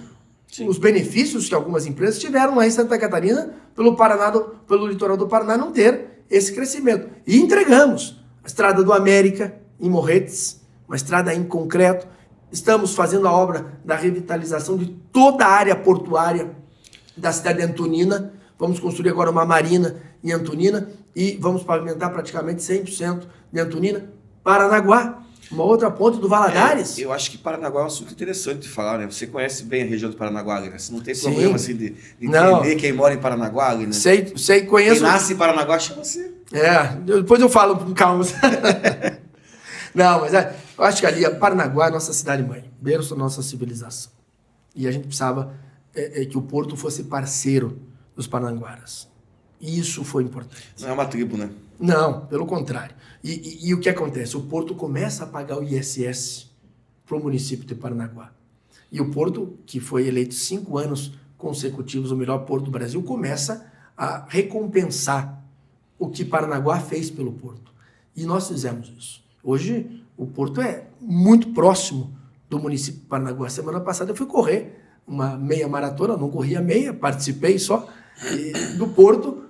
os benefícios que algumas empresas tiveram lá em Santa Catarina pelo litoral do Paraná não ter esse crescimento. E entregamos a Estrada do América, em Morretes, uma estrada em concreto. Estamos fazendo a obra da revitalização de toda a área portuária da cidade de Antonina. Vamos construir agora uma marina em Antonina e vamos pavimentar praticamente 100% de Antonina. Paranaguá, uma outra ponte do Valadares. Eu acho que Paranaguá é um assunto interessante de falar, né? Você conhece bem a região do Paranaguá, né? Você não tem problema assim, de entender quem mora em Paranaguá, né? Sei, conheço. Quem nasce em Paranaguá chama você. Depois eu falo com calma. Não, mas eu acho que ali, Paranaguá é nossa cidade-mãe, berço da nossa civilização. E a gente precisava que o Porto fosse parceiro dos paranaguaras. E isso foi importante. Não é uma tribo, né? Não, pelo contrário. E o que acontece? O Porto começa a pagar o ISS para o município de Paranaguá. E o Porto, que foi eleito 5 anos consecutivos o melhor porto do Brasil, começa a recompensar o que Paranaguá fez pelo Porto. E nós fizemos isso. Hoje, o Porto é muito próximo do município de Paranaguá. Semana passada eu fui correr uma meia maratona, não corri a meia, participei só, do Porto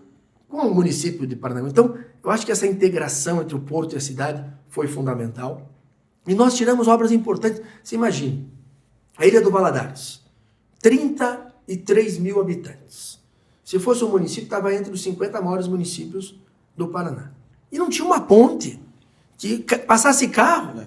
com o município de Paranaguá. Então, eu acho que essa integração entre o Porto e a cidade foi fundamental. E nós tiramos obras importantes. Você imagine, a Ilha do Valadares, 33 mil habitantes. Se fosse um município, estava entre os 50 maiores municípios do Paraná. E não tinha uma ponte que passasse carro.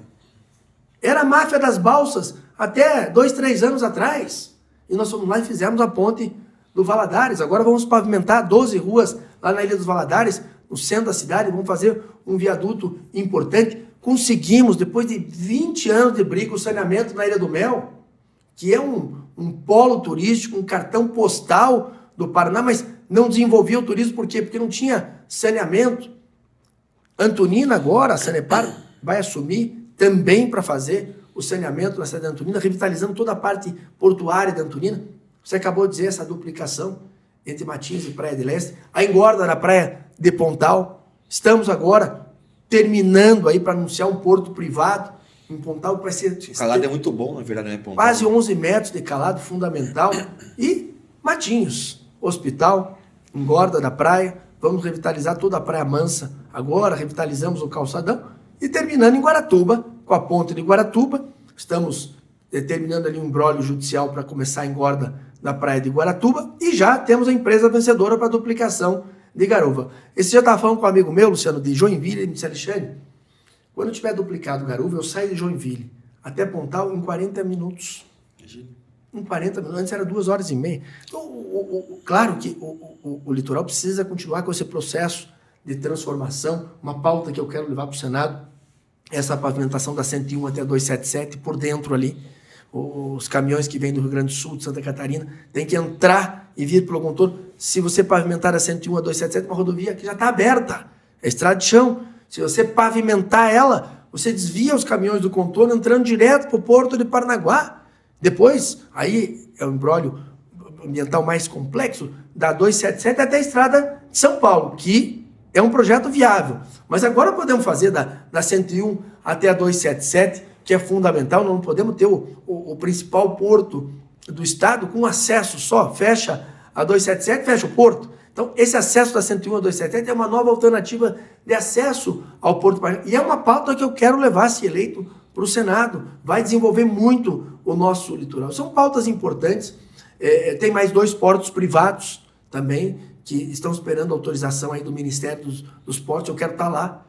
Era a máfia das balsas até 2, 3 anos atrás. E nós fomos lá e fizemos a ponte do Valadares. Agora vamos pavimentar 12 ruas lá na Ilha dos Valadares, no centro da cidade. Vamos fazer um viaduto importante. Conseguimos, depois de 20 anos de briga, o saneamento na Ilha do Mel, que é um polo turístico, um cartão postal do Paraná, mas não desenvolvia o turismo. Por quê? Porque não tinha saneamento. Antonina agora, a Sanepar vai assumir também para fazer o saneamento na cidade de Antonina, revitalizando toda a parte portuária de Antonina. Você acabou de dizer essa duplicação entre Matinhos e Praia de Leste, a engorda na Praia de Pontal. Estamos agora terminando aí para anunciar um porto privado em Pontal que vai ser... O calado é muito bom, na verdade, né, Pontal? Quase 11 metros de calado, fundamental. E Matinhos, hospital, engorda da praia. Vamos revitalizar toda a Praia Mansa agora, revitalizamos o calçadão e terminando em Guaratuba, com a ponte de Guaratuba. Estamos terminando ali um imbróglio judicial para começar a engorda na Praia de Guaratuba e já temos a empresa vencedora para a duplicação de Garuva. Esse dia eu estava falando com um amigo meu, Luciano, de Joinville, ele me disse: Alexandre, quando tiver duplicado Garuva, eu saio de Joinville até Pontal em 40 minutos. Imagina. Em 40 minutos, antes era 2 horas e meia. Então, claro que o litoral precisa continuar com esse processo de transformação, uma pauta que eu quero levar para o Senado, essa pavimentação da 101 até a 277, por dentro ali. Os caminhões que vêm do Rio Grande do Sul, de Santa Catarina, tem que entrar e vir pelo contorno. Se você pavimentar a 101 a 277, uma rodovia que já está aberta, é estrada de chão. Se você pavimentar ela, você desvia os caminhões do contorno entrando direto para o porto de Paranaguá. Depois, aí é um imbróglio ambiental mais complexo, da 277 até a estrada de São Paulo, que é um projeto viável. Mas agora podemos fazer da 101 até a 277, que é fundamental. Não podemos ter o principal porto do estado com acesso só. Fecha a 277, fecha o porto. Então, esse acesso da 101 a 277 é uma nova alternativa de acesso ao Porto Paraná. E é uma pauta que eu quero levar, se eleito, para o Senado. Vai desenvolver muito o nosso litoral. São pautas importantes. Tem mais 2 portos privados também, que estão esperando autorização aí do Ministério dos Portos. Eu quero estar lá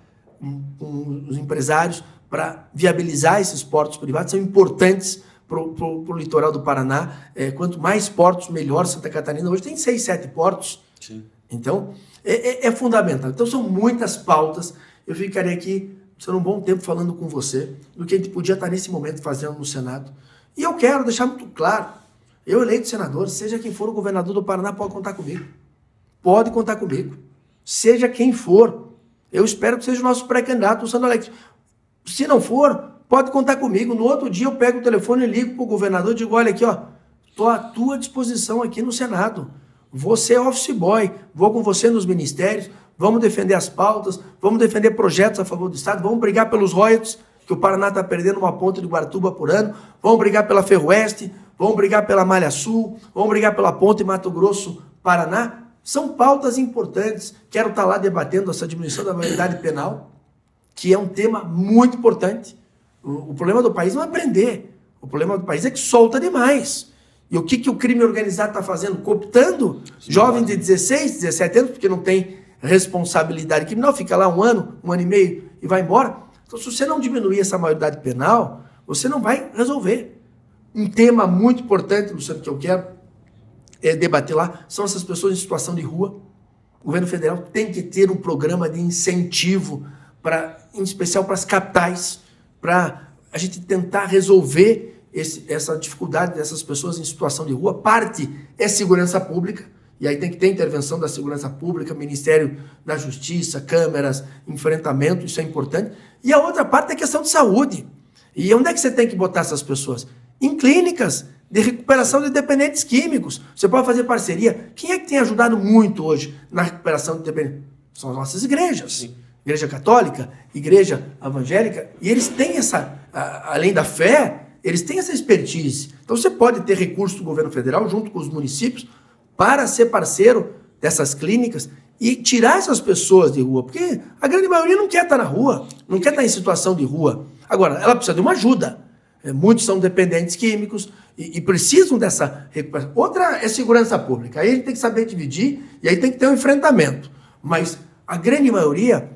com os empresários para viabilizar esses portos privados. São importantes para o litoral do Paraná. Quanto mais portos, melhor. Santa Catarina hoje tem 6, 7 portos. Sim. Então, é fundamental. Então, são muitas pautas. Eu ficaria aqui, sendo um bom tempo, falando com você do que a gente podia estar nesse momento fazendo no Senado. E eu quero deixar muito claro, eu eleito senador, seja quem for o governador do Paraná, pode contar comigo. Pode contar comigo. Seja quem for. Eu espero que seja o nosso pré-candidato, o Sandro Alex. Se não for, pode contar comigo. No outro dia eu pego o telefone e ligo para o governador e digo: olha aqui, ó, estou à tua disposição aqui no Senado. Vou ser office boy, vou com você nos ministérios, vamos defender as pautas, vamos defender projetos a favor do Estado, vamos brigar pelos royalties, que o Paraná está perdendo uma ponte de Guaratuba por ano, vamos brigar pela Ferroeste, vamos brigar pela Malha Sul, vamos brigar pela ponte Mato Grosso-Paraná. São pautas importantes. Quero estar lá debatendo essa diminuição da maioridade penal, que é um tema muito importante. O problema do país não é prender, o problema do país é que solta demais. E o que o crime organizado está fazendo? Cooptando jovens de 16, 17 anos, porque não tem responsabilidade criminal, fica lá um ano e meio e vai embora. Então, se você não diminuir essa maioridade penal, você não vai resolver. Um tema muito importante, Luciano, que eu quero debater lá, são essas pessoas em situação de rua. O governo federal tem que ter um programa de incentivo, em especial para as capitais, para a gente tentar resolver essa dificuldade dessas pessoas em situação de rua. Parte é segurança pública, e aí tem que ter intervenção da segurança pública, Ministério da Justiça, câmeras, enfrentamento, isso é importante. E a outra parte é a questão de saúde. E onde é que você tem que botar essas pessoas? Em clínicas de recuperação de dependentes químicos. Você pode fazer parceria. Quem é que tem ajudado muito hoje na recuperação de dependentes? São as nossas igrejas. Sim. Igreja católica, igreja evangélica, e eles têm além da fé, eles têm essa expertise. Então você pode ter recurso do governo federal junto com os municípios para ser parceiro dessas clínicas e tirar essas pessoas de rua, porque a grande maioria não quer estar na rua, não quer estar em situação de rua. Agora, ela precisa de uma ajuda. Muitos são dependentes químicos e precisam dessa recuperação. Outra é segurança pública. Aí a gente tem que saber dividir e aí tem que ter um enfrentamento. Mas a grande maioria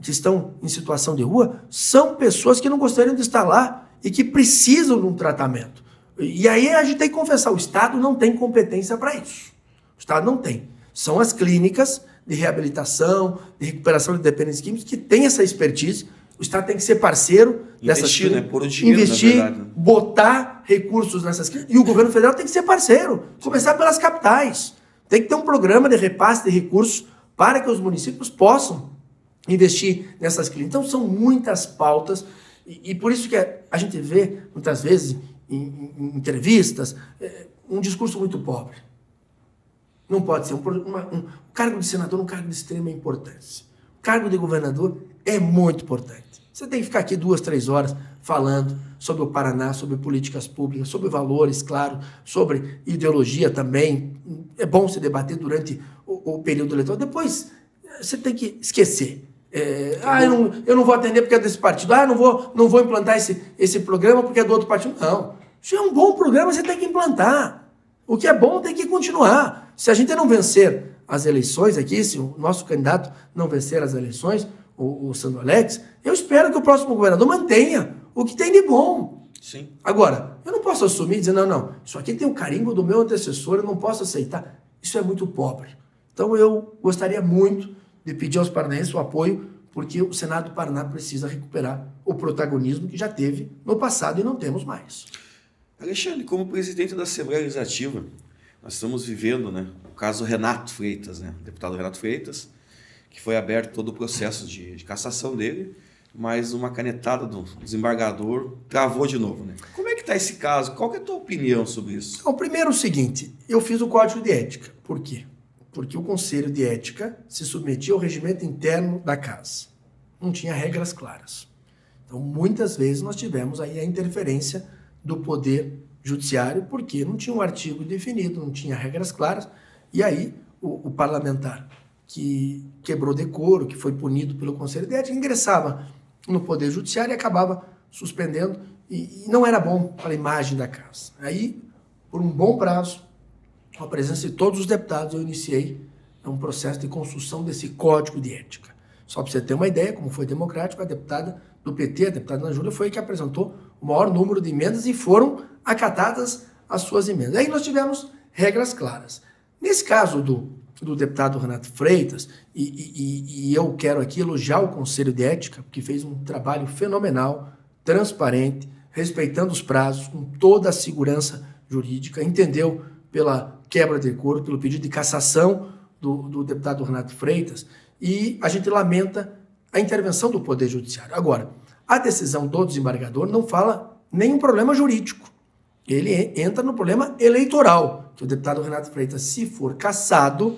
que estão em situação de rua são pessoas que não gostariam de estar lá e que precisam de um tratamento. E aí a gente tem que confessar, o Estado não tem competência para isso. O Estado não tem. São as clínicas de reabilitação, de recuperação de dependentes químicos que têm essa expertise. O Estado tem que ser parceiro dessas clínicas. Pôr o dinheiro, investir, na verdade. Botar recursos nessas clínicas. E o governo federal tem que ser parceiro. Começar pelas capitais. Tem que ter um programa de repasse de recursos para que os municípios possam investir nessas clínicas. Então, são muitas pautas e por isso que a gente vê, muitas vezes, em entrevistas, um discurso muito pobre. Não pode ser. Um cargo de senador é um cargo de extrema importância. O cargo de governador é muito importante. Você tem que ficar aqui 2, 3 horas falando sobre o Paraná, sobre políticas públicas, sobre valores, claro, sobre ideologia também. É bom se debater durante o período eleitoral. Depois, você tem que esquecer. Eu não vou atender porque é desse partido. Não vou implantar esse programa porque é do outro partido. Não. Se é um bom programa, você tem que implantar. O que é bom tem que continuar. Se a gente não vencer as eleições aqui, se o nosso candidato não vencer as eleições, o Sandro Alex, eu espero que o próximo governador mantenha o que tem de bom. Sim. Agora, eu não posso assumir e dizer, não, isso aqui tem o carimbo do meu antecessor, eu não posso aceitar. Isso é muito pobre. Então eu gostaria muito de pedir aos paranaenses o apoio, porque o Senado do Paraná precisa recuperar o protagonismo que já teve no passado e não temos mais. Alexandre, como presidente da Assembleia Legislativa, nós estamos vivendo, o caso Renato Freitas, o deputado Renato Freitas, que foi aberto todo o processo de cassação dele, mas uma canetada do desembargador travou de novo. Como é que está esse caso? Qual que é a tua opinião sobre isso? Então, primeiro é o seguinte, eu fiz o Código de Ética. Por quê? Porque o Conselho de Ética se submetia ao regimento interno da casa. Não tinha regras claras. Então, muitas vezes nós tivemos aí a interferência do Poder Judiciário, porque não tinha um artigo definido, não tinha regras claras, e aí o parlamentar que quebrou decoro, que foi punido pelo Conselho de Ética, ingressava no Poder Judiciário e acabava suspendendo, e não era bom para a imagem da casa. Aí, por um bom prazo, com a presença de todos os deputados, eu iniciei um processo de construção desse Código de Ética. Só para você ter uma ideia, como foi democrático, a deputada do PT, a deputada Ana Júlia, foi a que apresentou o maior número de emendas e foram acatadas as suas emendas. Aí nós tivemos regras claras. Nesse caso do deputado Renato Freitas, e eu quero aqui elogiar o Conselho de Ética, que fez um trabalho fenomenal, transparente, respeitando os prazos, com toda a segurança jurídica, entendeu pela quebra de decoro, pelo pedido de cassação do deputado Renato Freitas, e a gente lamenta a intervenção do Poder Judiciário. Agora, a decisão do desembargador não fala nenhum problema jurídico. ele entra no problema eleitoral, que o deputado Renato Freitas, se for cassado,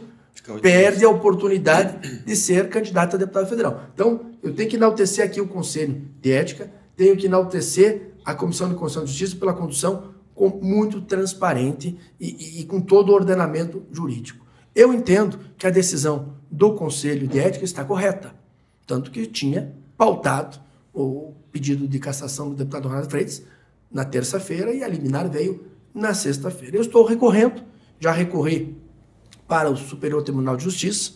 perde a oportunidade de ser candidato a deputado federal. Então, eu tenho que enaltecer aqui o Conselho de Ética, tenho que enaltecer a Comissão de Constituição e Justiça pela condução muito transparente e com todo o ordenamento jurídico. Eu entendo que a decisão do Conselho de Ética está correta, tanto que tinha pautado o pedido de cassação do deputado Renato Freitas na terça-feira e a liminar veio na sexta-feira. Eu estou recorrendo, já recorri para o Superior Tribunal de Justiça,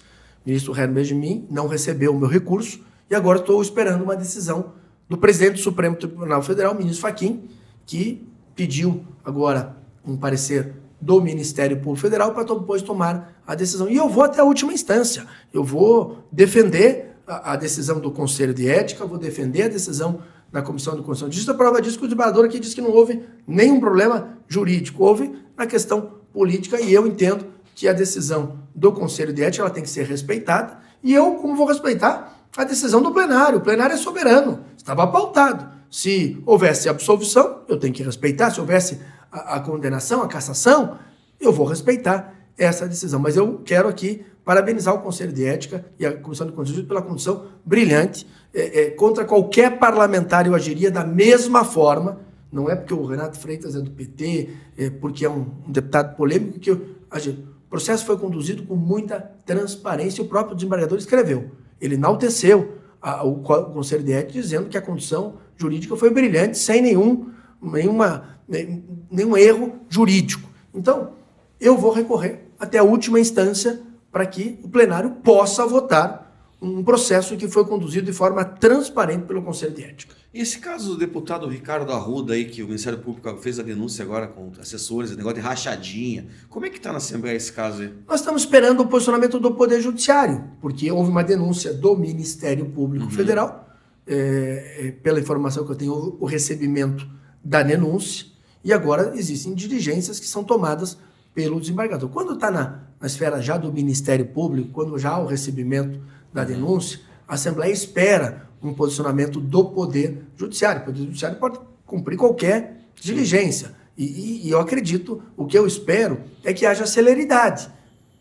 o ministro Herman Benjamin não recebeu o meu recurso e agora estou esperando uma decisão do presidente do Supremo Tribunal Federal, o ministro Fachin, que pediu agora um parecer do Ministério Público Federal para depois tomar a decisão. E eu vou até a última instância. Eu vou defender a decisão do Conselho de Ética, vou defender a decisão da Comissão de Constituição e Justiça. A prova disso que o desembargador aqui diz que não houve nenhum problema jurídico, houve na questão política, e eu entendo que a decisão do Conselho de Ética ela tem que ser respeitada, e eu, como vou respeitar a decisão do plenário? O plenário é soberano, estava pautado. Se houvesse absolvição, eu tenho que respeitar. Se houvesse a condenação, a cassação, eu vou respeitar essa decisão. Mas eu quero aqui parabenizar o Conselho de Ética e a Comissão de Constituição pela condução brilhante. Contra qualquer parlamentar eu agiria da mesma forma. Não é porque o Renato Freitas é do PT, porque é um deputado polêmico que eu agir. O processo foi conduzido com muita transparência e o próprio desembargador escreveu. Ele enalteceu o Conselho de Ética dizendo que a condução jurídica foi brilhante, sem nenhum erro jurídico. Então, eu vou recorrer até a última instância para que o plenário possa votar um processo que foi conduzido de forma transparente pelo Conselho de Ética. E esse caso do deputado Ricardo Arruda aí, que o Ministério Público fez a denúncia agora com assessores, negócio de rachadinha, como é que está na Assembleia esse caso aí? Nós estamos esperando o posicionamento do Poder Judiciário, porque houve uma denúncia do Ministério Público Federal, pela informação que eu tenho, o recebimento da denúncia, e agora existem diligências que são tomadas pelo desembargador. Quando está na esfera já do Ministério Público, quando já há o recebimento da denúncia, a Assembleia espera um posicionamento do Poder Judiciário. O Poder Judiciário pode cumprir qualquer diligência. E eu acredito, o que eu espero é que haja celeridade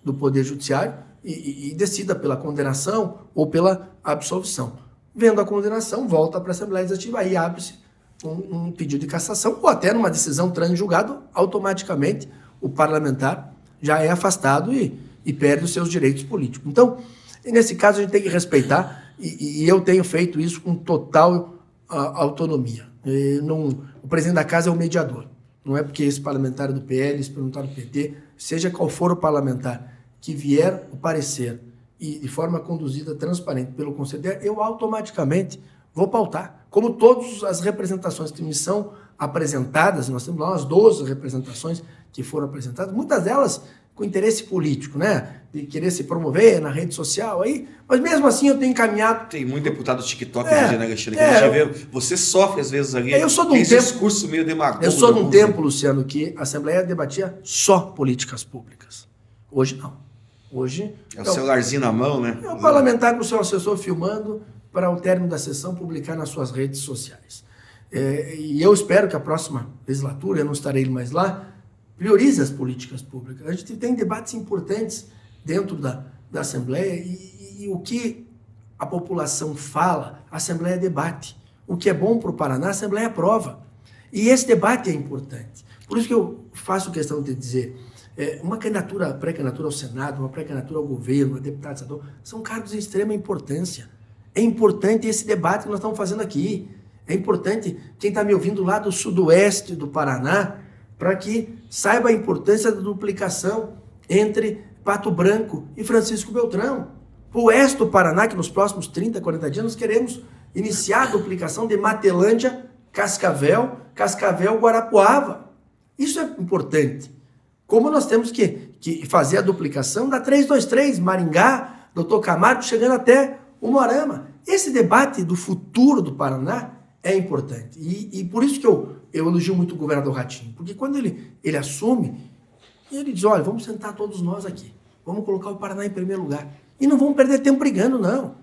do Poder Judiciário e decida pela condenação ou pela absolvição. Vendo a condenação, volta para a Assembleia Legislativa, aí abre-se um pedido de cassação ou até numa decisão transjulgada, automaticamente o parlamentar já é afastado e perde os seus direitos políticos. Então, nesse caso, a gente tem que respeitar e eu tenho feito isso com total autonomia. O presidente da casa é o mediador. Não é porque esse parlamentar é do PL, esse parlamentar do PT, seja qual for o parlamentar que vier o parecer e de forma conduzida, transparente pelo Conselho, eu automaticamente vou pautar. Como todas as representações que me são apresentadas, nós temos lá umas 12 representações que foram apresentadas, muitas delas com interesse político, né? De querer se promover na rede social aí, mas mesmo assim eu tenho encaminhado. Tem muito deputado TikTok hoje, né, Alexandre? Que a gente vê, você sofre às vezes ali. Eu sou de um tempo, discurso meio demagógico. Eu sou de um tempo, Luciano, que a Assembleia debatia só políticas públicas. Hoje não. Hoje é o celularzinho na mão, né? É o parlamentar com o seu assessor filmando para ao término da sessão publicar nas suas redes sociais. E eu espero que a próxima legislatura, eu não estarei mais lá, priorize as políticas públicas. A gente tem debates importantes dentro da Assembleia e o que a população fala, a Assembleia debate. O que é bom para o Paraná, a Assembleia aprova. E esse debate é importante. Por isso que eu faço questão de dizer, uma candidatura, pré-candidatura ao Senado, uma pré-candidatura ao governo, a deputado, senador, são cargos de extrema importância. É importante esse debate que nós estamos fazendo aqui. É importante quem está me ouvindo lá do sudoeste do Paraná, para que saiba a importância da duplicação entre Pato Branco e Francisco Beltrão. Para o oeste do Paraná, que nos próximos 30, 40 dias, nós queremos iniciar a duplicação de Matelândia, Cascavel, Guarapuava. Isso é importante. Como nós temos que fazer a duplicação da 323, Maringá, Doutor Camargo, chegando até Umuarama. Esse debate do futuro do Paraná é importante. E por isso que eu elogio muito o governador Ratinho. Porque quando ele assume, ele diz, olha, vamos sentar todos nós aqui. Vamos colocar o Paraná em primeiro lugar. E não vamos perder tempo brigando, não.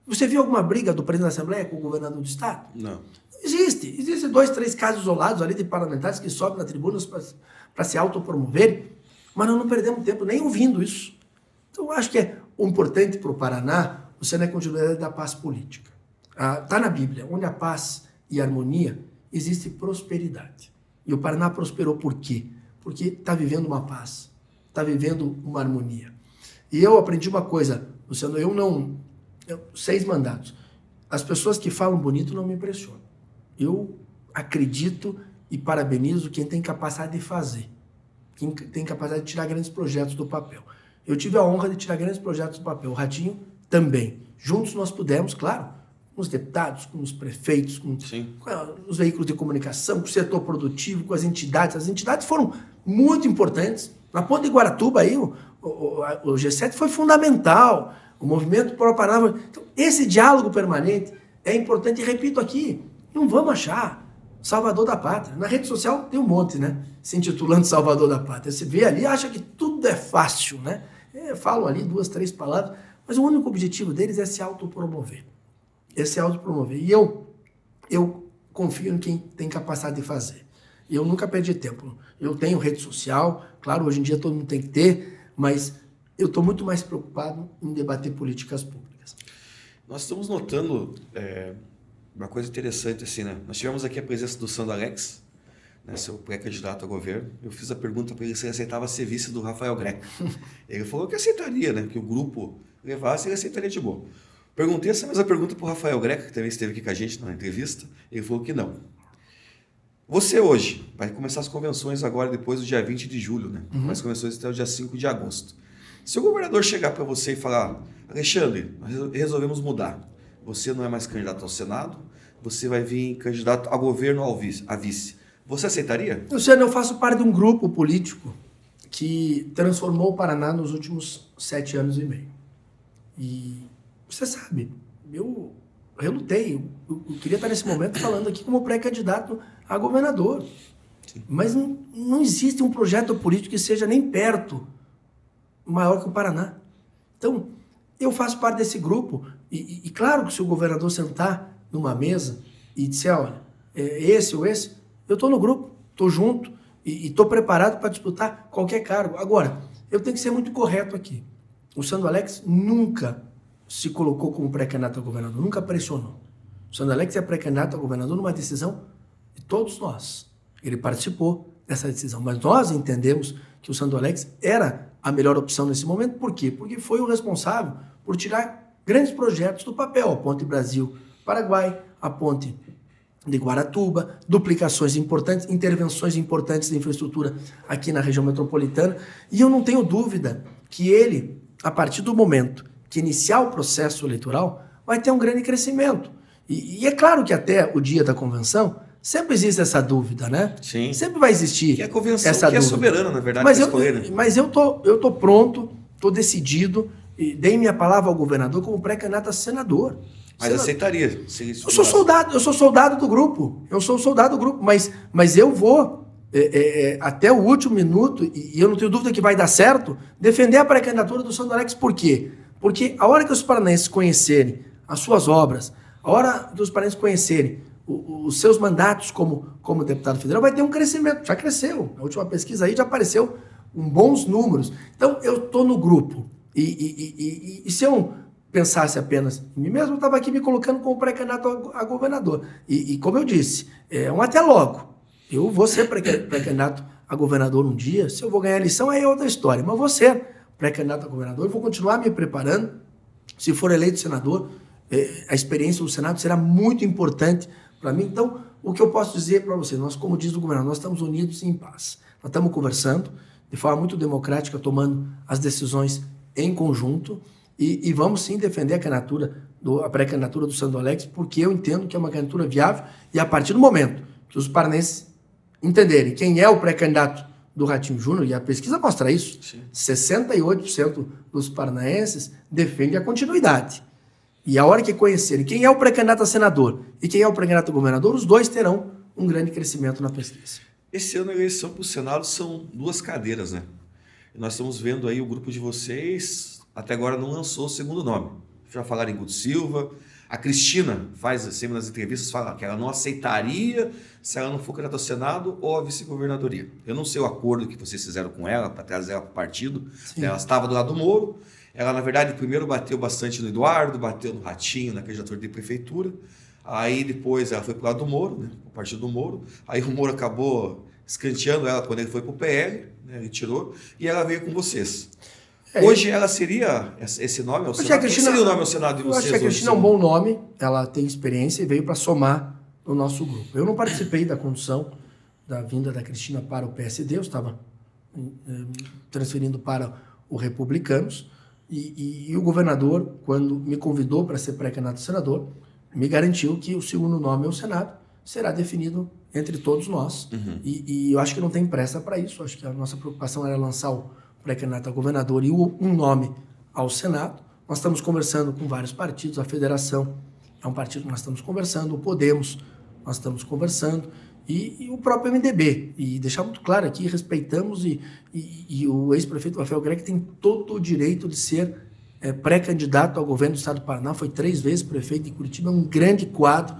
Você viu alguma briga do presidente da Assembleia com o governador do Estado? Não. Existem 2, 3 casos isolados ali de parlamentares que sobem na tribuna para se autopromoverem, mas nós não perdemos tempo nem ouvindo isso. Então, eu acho que é importante para o Paraná você na continuidade da paz política. Está na Bíblia, onde a paz e a harmonia, existe prosperidade. E o Paraná prosperou por quê? Porque está vivendo uma paz, está vivendo uma harmonia. E eu aprendi uma coisa, Luciano, 6 mandatos. As pessoas que falam bonito não me impressionam. Eu acredito e parabenizo quem tem capacidade de fazer, quem tem capacidade de tirar grandes projetos do papel. Eu tive a honra de tirar grandes projetos do papel, o Ratinho também. Juntos nós pudemos, claro, com os deputados, com os prefeitos, com os veículos de comunicação, com o setor produtivo, com as entidades. As entidades foram muito importantes. Na Ponta de Guaratuba, aí, o G7 foi fundamental, o movimento para o Paraná. Então, esse diálogo permanente é importante, e repito aqui, não vamos achar Salvador da Pátria. Na rede social tem um monte, né? Se intitulando Salvador da Pátria. Você vê ali, acha que tudo é fácil, né? Falam ali 2, 3 palavras, mas o único objetivo deles é se autopromover. E eu confio em quem tem capacidade de fazer. Eu nunca perdi tempo. Eu tenho rede social, claro, hoje em dia todo mundo tem que ter, mas eu estou muito mais preocupado em debater políticas públicas. Nós estamos notando uma coisa interessante, assim, né? Nós tivemos aqui a presença do Sandro Alex, né, seu pré-candidato a governo. Eu fiz a pergunta para ele se ele aceitava ser vice do Rafael Greco. Ele falou que aceitaria, né? Que o grupo levasse, ele aceitaria de boa. Perguntei essa mesma pergunta para o Rafael Greco, que também esteve aqui com a gente na entrevista. Ele falou que não. Você hoje vai começar as convenções agora, depois do dia 20 de julho, né? As convenções até o dia 5 de agosto. Se o governador chegar para você e falar, Alexandre, nós resolvemos mudar. Você não é mais candidato ao Senado, você vai vir candidato a governo a vice. Você aceitaria? Luciano, eu faço parte de um grupo político que transformou o Paraná nos últimos 7 anos e meio. E você sabe, eu relutei. Eu queria estar nesse momento falando aqui como pré-candidato a governador. Sim. Mas não existe um projeto político que seja nem perto maior que o Paraná. Então, eu faço parte desse grupo. E claro que se o governador sentar numa mesa e disser, olha, esse ou esse, eu estou no grupo, estou junto e estou preparado para disputar qualquer cargo. Agora, eu tenho que ser muito correto aqui. O Sandro Alex nunca se colocou como pré-candidato a governador, nunca pressionou. O Sandro Alex é pré-candidato a governador numa decisão de todos nós. Ele participou dessa decisão, mas nós entendemos que o Sandro Alex era a melhor opção nesse momento. Por quê? Porque foi o responsável por tirar grandes projetos do papel, a Ponte Brasil-Paraguai, a Ponte de Guaratuba, duplicações importantes, intervenções importantes de infraestrutura aqui na região metropolitana. E eu não tenho dúvida que ele, a partir do momento que iniciar o processo eleitoral, vai ter um grande crescimento. E é claro que até o dia da convenção, sempre existe essa dúvida, né? Sim. Sempre vai existir que a convenção essa que dúvida. É soberana, na verdade, mas eu tô pronto, tô decidido, e dei minha palavra ao governador como pré-candidato a senador. Mas aceitaria? Eu sou soldado do grupo. Mas eu vou até o último minuto, e eu não tenho dúvida que vai dar certo, defender a pré-candidatura do Sandro Alex. Por quê? Porque a hora que os paranaenses conhecerem as suas obras, a hora dos paranaenses conhecerem os seus mandatos como deputado federal, vai ter um crescimento. Já cresceu. Na última pesquisa aí já apareceu bons números. Então, eu estou no grupo. E se eu pensasse apenas em mim mesmo, eu estava aqui me colocando como pré-candidato a governador. E como eu disse, até logo. Eu vou ser pré-candidato a governador um dia. Se eu vou ganhar a eleição, aí é outra história. Mas vou ser pré-candidato a governador. Eu vou continuar me preparando. Se for eleito senador, a experiência do Senado será muito importante para mim. Então, o que eu posso dizer para você, nós, como diz o governador, nós estamos unidos em paz. Nós estamos conversando de forma muito democrática, tomando as decisões em conjunto, e vamos sim defender a pré-candidatura do Sandro Alex, porque eu entendo que é uma candidatura viável, e a partir do momento que os paranaenses entenderem quem é o pré-candidato do Ratinho Júnior, e a pesquisa mostra isso, sim. 68% dos paranaenses defendem a continuidade. E a hora que conhecerem quem é o pré-candidato a senador e quem é o pré-candidato a governador, os dois terão um grande crescimento na pesquisa. Esse ano a eleição para o Senado são 2 cadeiras, né? E nós estamos vendo aí o grupo de vocês, até agora não lançou o segundo nome. Já falaram em Guto Silva, A Cristina faz sempre nas entrevistas, fala que ela não aceitaria se ela não for candidata ao Senado ou à vice-governadoria. Eu não sei o acordo que vocês fizeram com ela para trazer ela para o partido. Ela estava do lado do Moro. Ela, na verdade, primeiro bateu bastante no Eduardo, bateu no Ratinho, na candidatura de prefeitura. Aí depois ela foi para o lado do Moro, né, o partido do Moro. Aí o Moro acabou escanteando ela quando ele foi para o PL, né, ele tirou, e ela veio com vocês. Hoje ela seria esse nome ao Senado? Quem seria o nome ao Senado de vocês? Eu acho que a Cristina é um bom nome, ela tem experiência e veio para somar no nosso grupo. Eu não participei da condução da vinda da Cristina para o PSD, eu estava transferindo para o Republicanos, e o governador, quando me convidou para ser pré-candidato a senador, me garantiu que o segundo nome ao Senado será definido entre todos nós. E eu acho que não tem pressa para isso. Acho que a nossa preocupação era lançar o pré-candidato a governador e um nome ao Senado. Nós estamos conversando com vários partidos, a Federação é um partido que nós estamos conversando, o Podemos nós estamos conversando, e o próprio MDB. E deixar muito claro aqui, respeitamos, e o ex-prefeito Rafael Greca tem todo o direito de ser pré-candidato ao governo do Estado do Paraná, foi 3 vezes prefeito de Curitiba, é um grande quadro.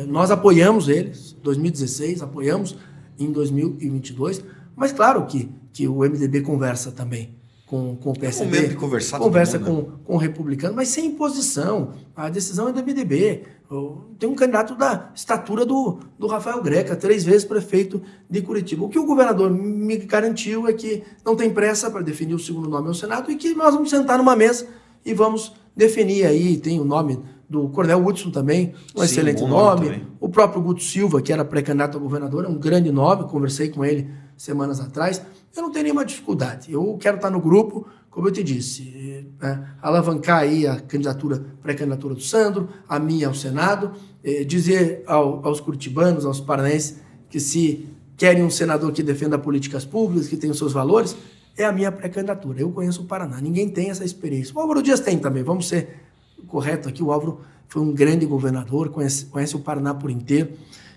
Nós apoiamos eles em 2016, apoiamos em 2022, mas claro que o MDB conversa também com o PSD, momento de conversar, conversa com o republicano, mas sem imposição. A decisão é do MDB. Tem um candidato da estatura do Rafael Greca, 3 vezes prefeito de Curitiba. O que o governador me garantiu é que não tem pressa para definir o segundo nome ao Senado e que nós vamos sentar numa mesa e vamos definir aí. Tem o nome do Coronel Hudson também, excelente nome. O próprio Guto Silva, que era pré-candidato a governador, é um grande nome, conversei com ele semanas atrás. Eu não tenho nenhuma dificuldade. Eu quero estar no grupo, como eu te disse, alavancar aí a candidatura, pré-candidatura do Sandro, a minha ao Senado, dizer aos curitibanos, aos paranaenses, que se querem um senador que defenda políticas públicas, que tenha os seus valores, é a minha pré-candidatura. Eu conheço o Paraná, ninguém tem essa experiência. O Álvaro Dias tem também, vamos ser corretos aqui, o Álvaro foi um grande governador, conhece o Paraná por inteiro,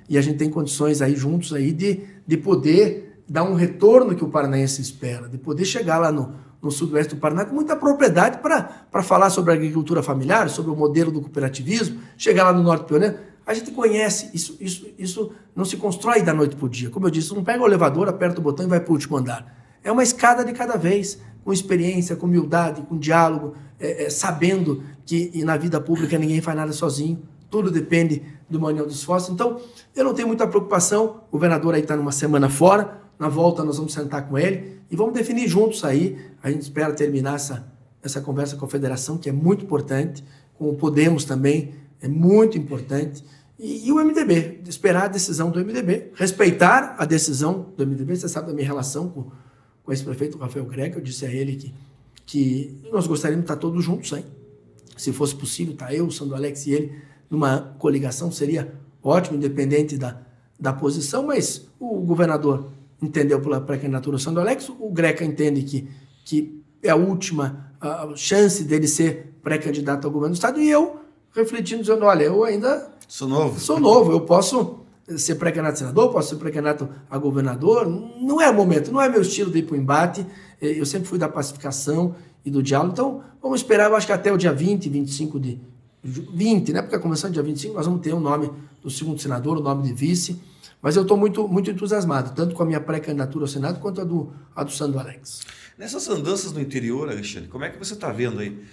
e a gente tem condições aí juntos aí de poder dar um retorno que o paranaense espera, de poder chegar lá no sudoeste do Paraná com muita propriedade para falar sobre a agricultura familiar, sobre o modelo do cooperativismo, chegar lá no Norte Pioneiro. A gente conhece, isso não se constrói da noite para o dia. Como eu disse, não pega o elevador, aperta o botão e vai para o último andar. É uma escada de cada vez, com experiência, com humildade, com diálogo, sabendo que na vida pública ninguém faz nada sozinho, tudo depende do união dos esforços. Então, eu não tenho muita preocupação, o governador aí está numa semana fora, na volta nós vamos sentar com ele e vamos definir juntos aí. A gente espera terminar essa conversa com a federação, que é muito importante, com o Podemos também, é muito importante, e o MDB, esperar a decisão do MDB, respeitar a decisão do MDB. Você sabe da minha relação com esse prefeito Rafael Greca, eu disse a ele que nós gostaríamos de estar todos juntos aí. Se fosse possível, tá eu, o Sandro Alex e ele numa coligação, seria ótimo, independente da posição, mas o governador entendeu pela pré-candidatura do Sandro Alex, o Greca entende que é a última chance dele ser pré-candidato ao governo do Estado, e eu refletindo, dizendo, olha, eu ainda sou novo, eu posso ser pré-candidato a senador, posso ser pré-candidato a governador, não é o momento, não é meu estilo de ir para o embate, eu sempre fui da pacificação e do diálogo, então vamos esperar, eu acho que até o dia 25 de 20, né, porque a convenção é dia 25, nós vamos ter o nome do segundo senador, o nome de vice, mas eu estou muito, muito entusiasmado, tanto com a minha pré-candidatura ao Senado, quanto a do Sandro Alex. Nessas andanças no interior, Alexandre, como é que você está vendo aí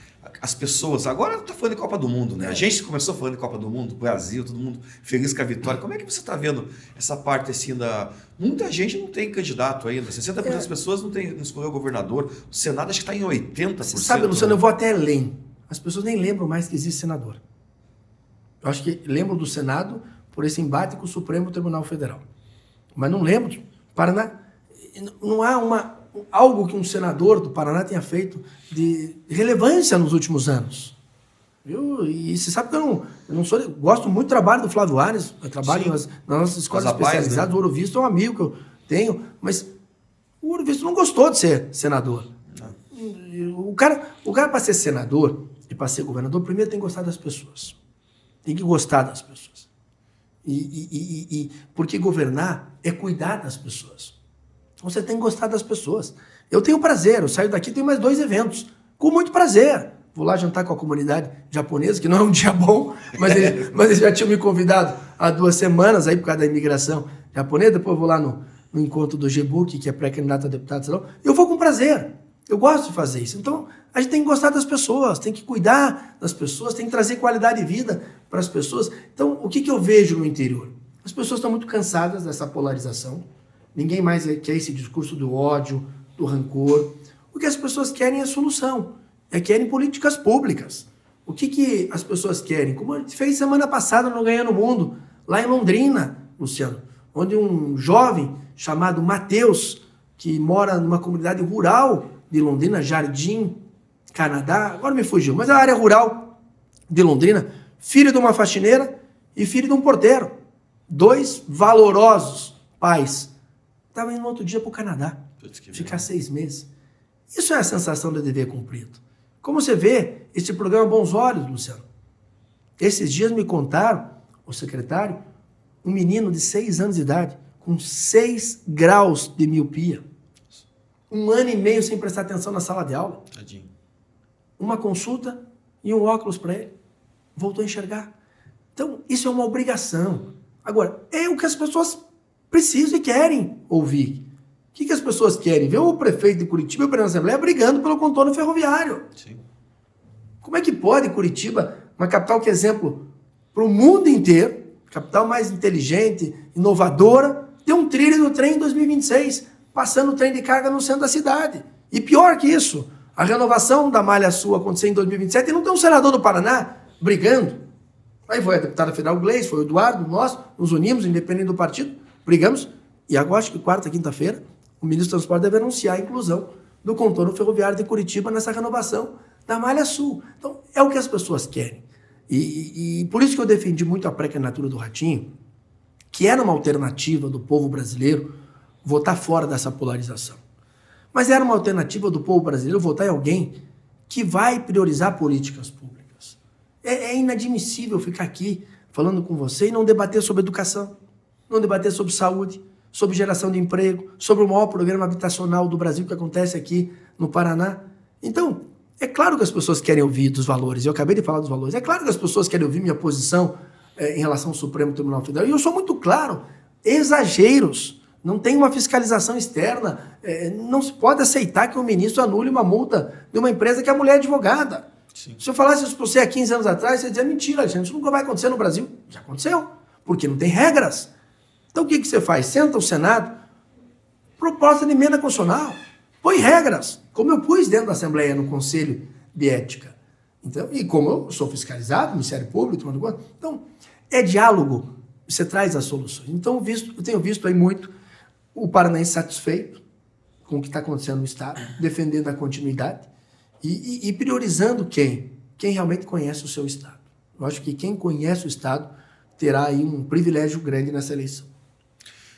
as pessoas? Agora está falando de Copa do Mundo, né? A gente começou falando de Copa do Mundo, Brasil, todo mundo feliz com a vitória. Como é que você está vendo essa parte assim da... Muita gente não tem candidato ainda, 60% das pessoas não escolheu o governador, o Senado acho que está em 80%. Você sabe, Luciano, eu vou até além. As pessoas nem lembram mais que existe senador. Eu acho que lembram do Senado por esse embate com o Supremo Tribunal Federal. Mas não lembro. Paraná, não há algo que um senador do Paraná tenha feito de relevância nos últimos anos. E você sabe que eu não sou... Gosto muito do trabalho do Flávio Ares, eu trabalho nas nossas escolas especializadas, né? O Ouro Visto é um amigo que eu tenho, mas o Ouro Visto não gostou de ser senador. Não. O cara para ser senador e para ser governador, primeiro tem que gostar das pessoas. Tem que gostar das pessoas. Porque governar é cuidar das pessoas. Então você tem que gostar das pessoas. Eu tenho prazer, eu saio daqui e tenho mais 2 eventos. Com muito prazer. vou lá jantar com a comunidade japonesa, que não é um dia bom, mas eles já tinham me convidado há 2 semanas aí por causa da imigração japonesa. Depois eu vou lá no encontro do Gebuki, que é pré-candidato a deputado estadual. Eu vou com prazer. Eu gosto de fazer isso. Então, a gente tem que gostar das pessoas, tem que cuidar das pessoas, tem que trazer qualidade de vida para as pessoas. Então, o que eu vejo no interior? As pessoas estão muito cansadas dessa polarização. Ninguém mais quer esse discurso do ódio, do rancor. O que as pessoas querem é solução. Querem políticas públicas. O que as pessoas querem? Como a gente fez semana passada no Ganhando o Mundo, lá em Londrina, Luciano, onde um jovem chamado Matheus, que mora numa comunidade rural de Londrina, Jardim, Canadá, agora me fugiu, mas é a área rural de Londrina, filho de uma faxineira e filho de um porteiro. 2 valorosos pais. Estavam indo no outro dia para o Canadá, ficar 6 meses. Isso é a sensação de dever cumprido. Como você vê, este programa Bons Olhos, Luciano. Esses dias me contaram, o secretário, um menino de 6 anos de idade, com 6 graus de miopia. 1 ano e meio sem prestar atenção na sala de aula. Tadinho. Uma consulta e um óculos para ele. Voltou a enxergar. Então, isso é uma obrigação. Agora, é o que as pessoas precisam e querem ouvir. O que as pessoas querem? Ver o prefeito de Curitiba e o presidente da Assembleia brigando pelo contorno ferroviário. Sim. Como é que pode Curitiba, uma capital que é exemplo para o mundo inteiro, capital mais inteligente, inovadora, ter um trilho do trem em 2026, passando o trem de carga no centro da cidade. E pior que isso, a renovação da Malha Sul acontecer em 2027 e não tem um senador do Paraná brigando. Aí foi a deputada federal Gleice, foi o Eduardo, nós nos unimos, independente do partido, brigamos, e agora acho que quarta, quinta-feira, o ministro do Transporte deve anunciar a inclusão do contorno ferroviário de Curitiba nessa renovação da Malha Sul. Então, é o que as pessoas querem. E por isso que eu defendi muito a pré-candidatura do Ratinho, que era uma alternativa do povo brasileiro votar fora dessa polarização. Mas era uma alternativa do povo brasileiro votar em alguém que vai priorizar políticas públicas. É inadmissível ficar aqui falando com você e não debater sobre educação, não debater sobre saúde, sobre geração de emprego, sobre o maior programa habitacional do Brasil que acontece aqui no Paraná. Então, é claro que as pessoas querem ouvir dos valores, eu acabei de falar dos valores, é claro que as pessoas querem ouvir minha posição em relação ao Supremo Tribunal Federal, e eu sou muito claro, exageros, não tem uma fiscalização externa, não se pode aceitar que o ministro anule uma multa de uma empresa que a mulher é advogada. Sim. Se eu falasse isso para você há 15 anos atrás, você dizia, mentira, Alexandre, isso nunca vai acontecer no Brasil. Já aconteceu, porque não tem regras. Então o que você faz? Senta o Senado, proposta de emenda constitucional, põe regras, como eu pus dentro da Assembleia no Conselho de Ética. Então, e como eu sou fiscalizado, Ministério Público, tomando conta, então é diálogo, você traz as soluções. Então eu tenho visto aí muito o paranaense satisfeito com o que está acontecendo no Estado, defendendo a continuidade e priorizando quem realmente conhece o seu Estado. Eu acho que quem conhece o Estado terá aí um privilégio grande nessa eleição.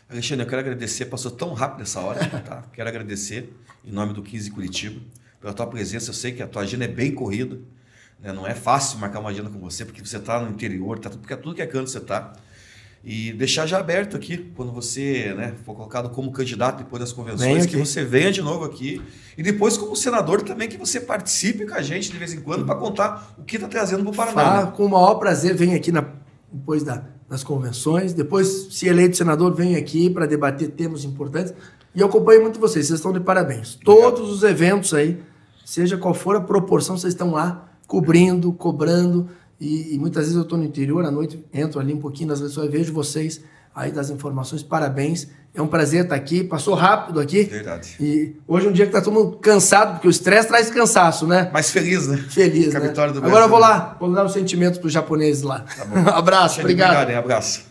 Alexandre, eu quero agradecer, passou tão rápido essa hora, tá? Quero agradecer em nome do 15 Curitiba pela tua presença. Eu sei que a tua agenda é bem corrida, né? Não é fácil marcar uma agenda com você, porque você está no interior, porque é tudo que é canto você está. E deixar já aberto aqui, quando você, né, for colocado como candidato depois das convenções, que você venha de novo aqui. E depois, como senador, também que você participe com a gente de vez em quando para contar o que está trazendo para o Paraná. Com o maior prazer, vem aqui depois das convenções. Depois, se eleito senador, vem aqui para debater temas importantes. E eu acompanho muito vocês estão de parabéns. Obrigado. Todos os eventos aí, seja qual for a proporção, vocês estão lá cobrindo, cobrando. E muitas vezes eu estou no interior, à noite entro ali um pouquinho nas redes, vejo vocês aí das informações, parabéns. É um prazer estar aqui, passou rápido aqui. Verdade. E hoje é um dia que está todo mundo cansado, porque o estresse traz cansaço, né? Mas feliz, né? Feliz, com a né? vitória do Agora eu vou lá, vou dar os sentimentos para os japoneses lá. Tá bom. Abraço, obrigado. Abraço.